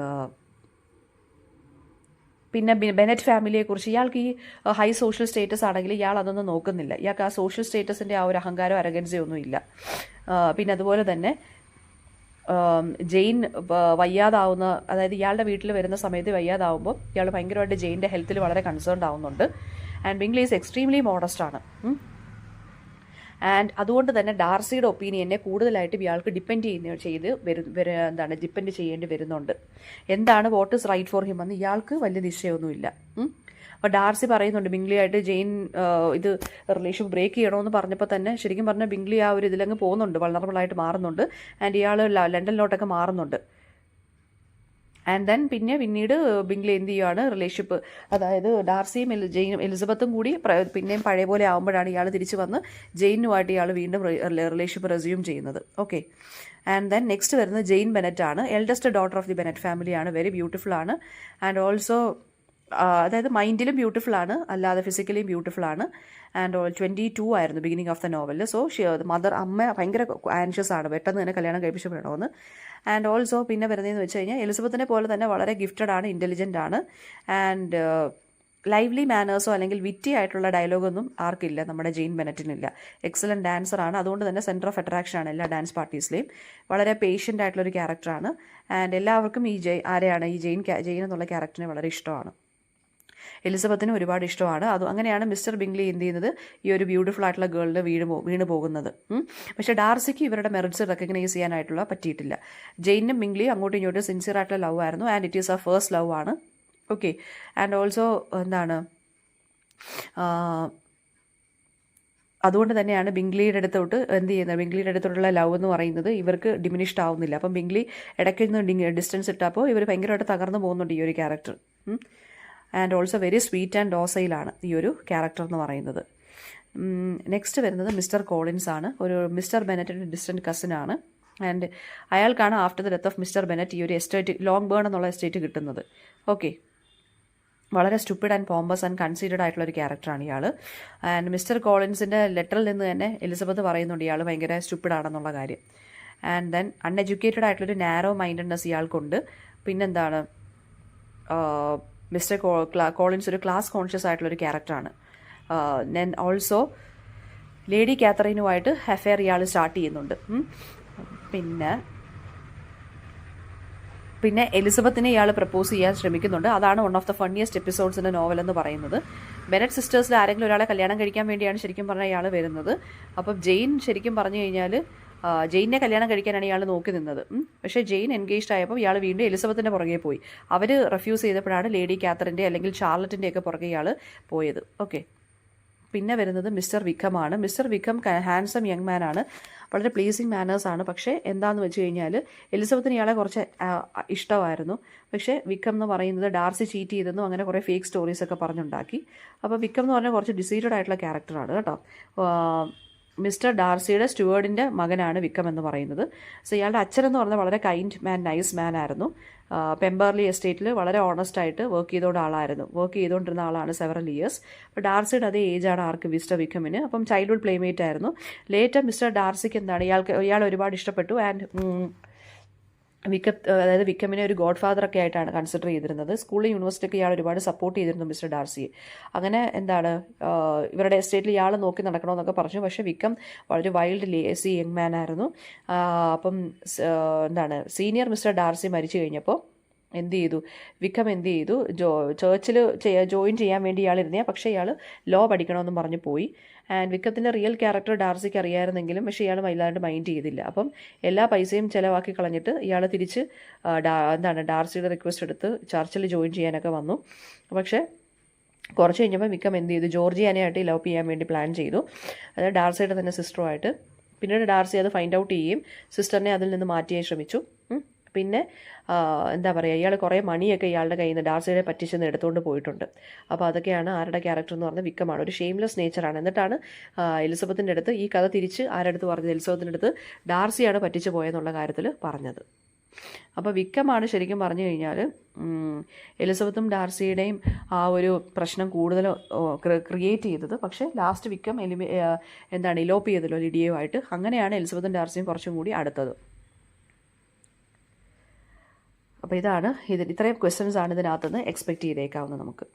പിന്നെ ബെനറ്റ് ഫാമിലിയെക്കുറിച്ച് ഇയാൾക്ക് ഈ ഹൈ സോഷ്യൽ സ്റ്റേറ്റസ് ആണെങ്കിൽ ഇയാൾ അതൊന്നും നോക്കുന്നില്ല. ഇയാൾക്ക് ആ സോഷ്യൽ സ്റ്റേറ്റസിൻ്റെ ആ ഒരു അഹങ്കാരോ അരഗൻസയോ ഒന്നും ഇല്ല. പിന്നെ അതുപോലെ തന്നെ ജെയിൻ വയ്യാതാവുന്ന, അതായത് ഇയാളുടെ വീട്ടിൽ വരുന്ന സമയത്ത് വയ്യാതാവുമ്പോൾ ഇയാൾ ഭയങ്കരമായിട്ട് ജെയിൻ്റെ ഹെൽത്തിൽ വളരെ കൺസേൺഡ് ആവുന്നുണ്ട്. And Bingley is extremely modest ആണ്. ആൻഡ് അതുകൊണ്ട് തന്നെ ഡാർസിയുടെ ഒപ്പീനിയനെ കൂടുതലായിട്ട് ഇയാൾക്ക് ഡിപ്പെൻഡ് ഡിപ്പെൻഡ് ചെയ്യേണ്ടി വരുന്നുണ്ട്. എന്താണ് what is right for him എന്ന് ഇയാൾക്ക് വലിയ നിശ്ചയമൊന്നുമില്ല. അപ്പോൾ ഡാർസി പറയുന്നുണ്ട് ബിംഗ്ലിയായിട്ട് ജെയിൻ ഇത് റിലേഷൻ ബ്രേക്ക് ചെയ്യണമെന്ന് പറഞ്ഞപ്പോൾ തന്നെ ശരിക്കും പറഞ്ഞാൽ ബിംഗ്ലി ആ ഒരു ഇതിലങ്ങ് പോകുന്നുണ്ട്, വൾണറബിളായിട്ട് മാറുന്നുണ്ട്. ആൻഡ് ഇയാൾ ലണ്ടനിലോട്ടൊക്കെ മാറുന്നുണ്ട്. ആൻഡ് ദെൻ പിന്നീട് ബിംഗ്ലി എന്ത് ചെയ്യുകയാണ്, റിലേഷൻഷിപ്പ്, അതായത് ഡാർസിയും ജെയിനും എലിസബത്തും കൂടി പിന്നെയും പഴയ പോലെ ആകുമ്പോഴാണ് ഇയാൾ തിരിച്ച് വന്ന് ജെയിനുമായിട്ട് ഇയാൾ വീണ്ടും റിലേഷൻഷിപ്പ് റെസ്യൂം ചെയ്യുന്നത്. ഓക്കെ, ആൻഡ് ദെൻ നെക്സ്റ്റ് വരുന്നത് ജെയിൻ ബെനറ്റ് ആണ്. Eldest daughter of the Bennet ഫാമിലിയാണ്. വെരി ബ്യൂട്ടിഫുൾ ആണ്. ആൻഡ് ഓൾസോ അതായത് മൈൻഡിലും ബ്യൂട്ടിഫുൾ ആണ്, അല്ലാതെ ഫിസിക്കലിയും ബ്യൂട്ടിഫുൾ ആണ്. ആൻഡ് 22 ആയിരുന്നു beginning of the novel. So അമ്മ ഭയങ്കര ആൻഷ്യസ് ആണ്, പെട്ടെന്ന് തന്നെ കല്യാണം കഴിപ്പിച്ച് വേണമെന്ന്. ആൻഡ് ഓൾസോ പിന്നെ വരുന്നതെന്ന് വെച്ച് കഴിഞ്ഞാൽ എലിസബത്തിനെ പോലെ തന്നെ വളരെ ഗിഫ്റ്റഡ് ആണ്, ഇൻ്റലിജൻ്റ് ആണ്. ആൻഡ് ലൈവ്ലി മാനേഴ്സോ അല്ലെങ്കിൽ വിറ്റി ആയിട്ടുള്ള ഡയലോഗൊന്നും ആർക്കില്ല, നമ്മുടെ ജെയിൻ ബെനറ്റിനില്ല. എക്സലൻറ്റ് ഡാൻസറാണ്. അതുകൊണ്ട് തന്നെ സെൻറ്റർ ഓഫ് അട്രാക്ഷൻ ആണ് എല്ലാ ഡാൻസ് പാർട്ടീസിലെയും. വളരെ പേഷ്യൻ്റ് ആയിട്ടുള്ളൊരു ക്യാരക്ടറാണ്. ആൻഡ് എല്ലാവർക്കും ഈ ജെയിൻ എന്നുള്ള ക്യാരക്ടറിനെ വളരെ ഇഷ്ടമാണ്. എലിസബത്തിനും ഒരുപാട് ഇഷ്ടമാണ്. അങ്ങനെയാണ് മിസ്റ്റർ ബിംഗ്ലി എന്ത് ചെയ്യുന്നത്, ഈ ഒരു ബ്യൂട്ടിഫുൾ ആയിട്ടുള്ള ഗേളിന് വീണ് പോകുന്നത്. പക്ഷേ ഡാർസിക്ക് ഇവരുടെ മെറിറ്റ്സ് റെക്കഗ്നൈസ് ചെയ്യാനായിട്ടുള്ള പറ്റിയിട്ടില്ല. ജെയിനും ബിംഗ്ലിയും അങ്ങോട്ടും ഇങ്ങോട്ടും സിൻസിയർ ആയിട്ടുള്ള ലവ് ആയിരുന്നു. And it is A first love ആണ്. ഓക്കെ, ആൻഡ് ഓൾസോ അതുകൊണ്ട് തന്നെയാണ് ബിംഗ്ലിയുടെ അടുത്തോട്ട് ബിംഗ്ലിയുടെ അടുത്തോട്ടുള്ള ലവ് എന്ന് പറയുന്നത് ഇവർക്ക് ഡിമിനിഷ്ഡ് ആവുന്നില്ല. അപ്പം ബിംഗ്ലി ഇടയ്ക്ക് നിന്ന് ഡിസ്റ്റൻസ് ഇട്ടപ്പോൾ ഇവർ ഭയങ്കരമായിട്ട് തകർന്നു പോകുന്നുണ്ട് ഈ ഒരു character. And also very sweet and ഡോസൈലാണ് ഈ ഒരു ക്യാരക്ടർ എന്ന് പറയുന്നത്. നെക്സ്റ്റ് വരുന്നത് മിസ്റ്റർ കോളിൻസ് ആണ്. ഒരു മിസ്റ്റർ ബെനറ്റിൻ്റെ ഡിസ്റ്റൻറ്റ് കസിൻ ആണ്. ആൻഡ് അയാൾക്കാണ് after the death of Mr Bennet ഈ ഒരു എസ്റ്റേറ്റ്, ലോങ് ബേൺ എന്നുള്ള എസ്റ്റേറ്റ് കിട്ടുന്നത്. ഓക്കെ, വളരെ stupid and pompous and conceited ആയിട്ടുള്ളൊരു ക്യാരക്ടറാണ് ഇയാൾ. ആൻഡ് മിസ്റ്റർ കോളിൻസിൻ്റെ ലെറ്ററിൽ നിന്ന് തന്നെ എലിസബത്ത് പറയുന്നുണ്ട് ഇയാൾ ഭയങ്കര സ്റ്റുപ്പിഡ് ആണെന്നുള്ള കാര്യം. ആൻഡ് ദെൻ അൺഎഡ്യൂക്കേറ്റഡ് ആയിട്ടുള്ളൊരു നാരോ മൈൻഡഡ്നെസ് ഇയാൾക്കുണ്ട്. പിന്നെന്താണ്, മിസ്റ്റർ കോളിൻസ് ഒരു ക്ലാസ് കോൺഷ്യസ് ആയിട്ടുള്ളൊരു ക്യാരക്ടറാണ്. ദെൻ ഓൾസോ ലേഡി കാത്തറീനുമായിട്ട് അഫെയർ ഇയാൾ സ്റ്റാർട്ട് ചെയ്യുന്നുണ്ട്. പിന്നെ എലിസബത്തിനെ ഇയാൾ പ്രപ്പോസ് ചെയ്യാൻ ശ്രമിക്കുന്നുണ്ട്. അതാണ് വൺ ഓഫ് ദ ഫണ്ണിയസ്റ്റ് എപ്പിസോഡ്സിൻ്റെ നോവൽ എന്ന് പറയുന്നത്. ബെനറ്റ് സിസ്റ്റേഴ്സിൽ ആരെങ്കിലും ഒരാളെ കല്യാണം കഴിക്കാൻ വേണ്ടിയാണ് ശരിക്കും പറഞ്ഞാൽ ഇയാൾ വരുന്നത്. അപ്പം ജെയിൻ ശരിക്കും പറഞ്ഞു കഴിഞ്ഞാൽ ജെയിനെ കല്യാണം കഴിക്കാനാണ് ഇയാൾ നോക്കി നിന്നത്. പക്ഷേ ജെയിൻ എൻഗേജ്ഡ് ആയപ്പോൾ ഇയാൾ വീണ്ടും എലിസബത്തിൻ്റെ പുറകെ പോയി. അവർ റെഫ്യൂസ് ചെയ്തപ്പോഴാണ് ലേഡി കാത്തറിൻ്റെ അല്ലെങ്കിൽ ഷാർലറ്റിൻ്റെ ഒക്കെ പുറകെ ഇയാൾ പോയത്. ഓക്കെ, പിന്നെ വരുന്നത് മിസ്റ്റർ വിക്രമാണ്. Mr Wickham handsome young man ആണ്, വളരെ പ്ലീസിങ് മാനേഴ്സാണ്. പക്ഷേ എന്താണെന്ന് വെച്ച് കഴിഞ്ഞാൽ എലിസബത്തിന് ഇയാളെ കുറച്ച് ഇഷ്ടമായിരുന്നു. പക്ഷേ വിക്രം എന്ന് പറയുന്നത് ഡാർസി ചീറ്റ് ചെയ്തെന്നും അങ്ങനെ കുറേ ഫേക്ക് സ്റ്റോറീസൊക്കെ പറഞ്ഞുണ്ടാക്കി. അപ്പോൾ വിക്രം എന്ന് പറഞ്ഞാൽ കുറച്ച് ഡിസീറ്റഡ് ആയിട്ടുള്ള ക്യാരക്ടറാണ് കേട്ടോ. മിസ്റ്റർ ഡാർസിയുടെ സ്റ്റുവേർഡിൻ്റെ മകനാണ് വിക്രം എന്ന് പറയുന്നത്. സോ ഇയാളുടെ അച്ഛനെന്ന് പറഞ്ഞാൽ വളരെ കൈൻഡ് മാൻ, നൈസ് മാൻ ആയിരുന്നു. പെമ്പർലി എസ്റ്റേറ്റിൽ വളരെ ഓണസ്റ്റായിട്ട് വർക്ക് ചെയ്തുകൊണ്ടിരുന്ന ആളാണ് സെവറൽ ഇയേഴ്സ്. അപ്പോൾ ഡാർസിയുടെ അതേ ഏജാണ് മിസ്റ്റർ വിക്രമിന്. അപ്പം ചൈൽഡ്ഹുഡ് പ്ലേമേറ്റ് ആയിരുന്നു. ലേറ്റർ മിസ്റ്റർ ഡാർസിക്ക് ഇയാൾ ഒരുപാട് ഇഷ്ടപ്പെട്ടു. ആൻഡ് അതായത് വിക്കമിനെ ഒരു ഗോഡ് ഫാദർ ഒക്കെ ആയിട്ടാണ് കൺസിഡർ ചെയ്തിരുന്നത്. സ്കൂളിൽ യൂണിവേഴ്സിറ്റിയൊക്കെ ഇയാൾ ഒരുപാട് സപ്പോർട്ട് ചെയ്തിരുന്നു മിസ്റ്റർ ഡാർസിയെ. അങ്ങനെ എന്താണ് ഇവരുടെ എസ്റ്റേറ്റിൽ ഇയാൾ നോക്കി നടക്കണമെന്നൊക്കെ പറഞ്ഞു. പക്ഷേ വിക്കം വളരെ വൈൽഡ് ലേസി യങ് മാൻ ആയിരുന്നു. അപ്പം എന്താണ് സീനിയർ മിസ്റ്റർ ഡാർസി മരിച്ചു കഴിഞ്ഞപ്പോൾ എന്ത് ചെയ്തു, വിക്കം എന്ത് ചെയ്തു, ചേർച്ചിൽ ജോയിൻ ചെയ്യാൻ വേണ്ടി ഇയാൾ ഇരുന്നേ, പക്ഷേ ഇയാൾ ലോ പഠിക്കണമെന്നും പറഞ്ഞു പോയി. ആൻഡ് വിക്കത്തിൻ്റെ റിയൽ ക്യാരക്ടർ ഡാർസിക്ക് അറിയാമായിരുന്നെങ്കിലും പക്ഷേ ഇയാൾ വല്ലാണ്ട് മൈൻഡ് ചെയ്തില്ല. അപ്പം എല്ലാ പൈസയും ചിലവാക്കി കളഞ്ഞിട്ട് ഇയാൾ തിരിച്ച് ഡാർസിയുടെ റിക്വസ്റ്റ് എടുത്ത് ചർച്ചിൽ ജോയിൻ ചെയ്യാനൊക്കെ വന്നു. പക്ഷേ കുറച്ച് കഴിഞ്ഞപ്പോൾ വിക്കം എന്ത് ചെയ്തു, ജോർജിയാനയായിട്ട് ലവ് ചെയ്യാൻ വേണ്ടി പ്ലാൻ ചെയ്തു, അതായത് ഡാർസിയുടെ തന്നെ സിസ്റ്ററുമായിട്ട്. പിന്നീട് ഡാർസി അത് ഫൈൻഡ് ഔട്ട് ചെയ്യുകയും സിസ്റ്ററിനെ അതിൽ നിന്ന് മാറ്റിയാൻ ശ്രമിച്ചു. പിന്നെ എന്താ പറയുക, ഇയാൾ കുറേ മണിയൊക്കെ ഇയാളുടെ കയ്യിൽ നിന്ന് ഡാർസിയെ പറ്റിച്ചെന്ന് എടുത്തുകൊണ്ട് പോയിട്ടുണ്ട്. അപ്പോൾ അതൊക്കെയാണ് ആരുടെ ക്യാരക്ടർ എന്ന് പറഞ്ഞാൽ വിക്കമാണ്. ഒരു ഷെയിംലെസ് നേച്ചറാണ്. എന്നിട്ടാണ് എലിസബത്തിൻ്റെ അടുത്ത് ഈ കഥ തിരിച്ച് ആരടുത്ത് പറഞ്ഞത്, എലിസബത്തിൻ്റെ അടുത്ത് ഡാർസിയാണ് പറ്റിച്ചു പോയെന്നുള്ള കാര്യത്തിൽ പറഞ്ഞത്. അപ്പോൾ വിക്കമാണ് ശരിക്കും പറഞ്ഞു കഴിഞ്ഞാൽ എലിസബത്തും ഡാർസിയുടെയും ആ ഒരു പ്രശ്നം കൂടുതൽ ക്രിയേറ്റ് ചെയ്തത്. പക്ഷേ ലാസ്റ്റ് വിക്കം ഇലോപ്പ് ചെയ്തല്ലോ ലിഡിയയുമായിട്ട്. അങ്ങനെയാണ് എലിസബത്തും ഡാർസിയും കുറച്ചും കൂടി അടുത്തത്. അപ്പോൾ ഇതാണ് ഇത്രയും ക്വസ്റ്റ്യൻസ് ആണ് ഇതിനകത്തുനിന്ന് എക്സ്പെക്റ്റ് ചെയ്തേക്കാവുന്നത് നമുക്ക്.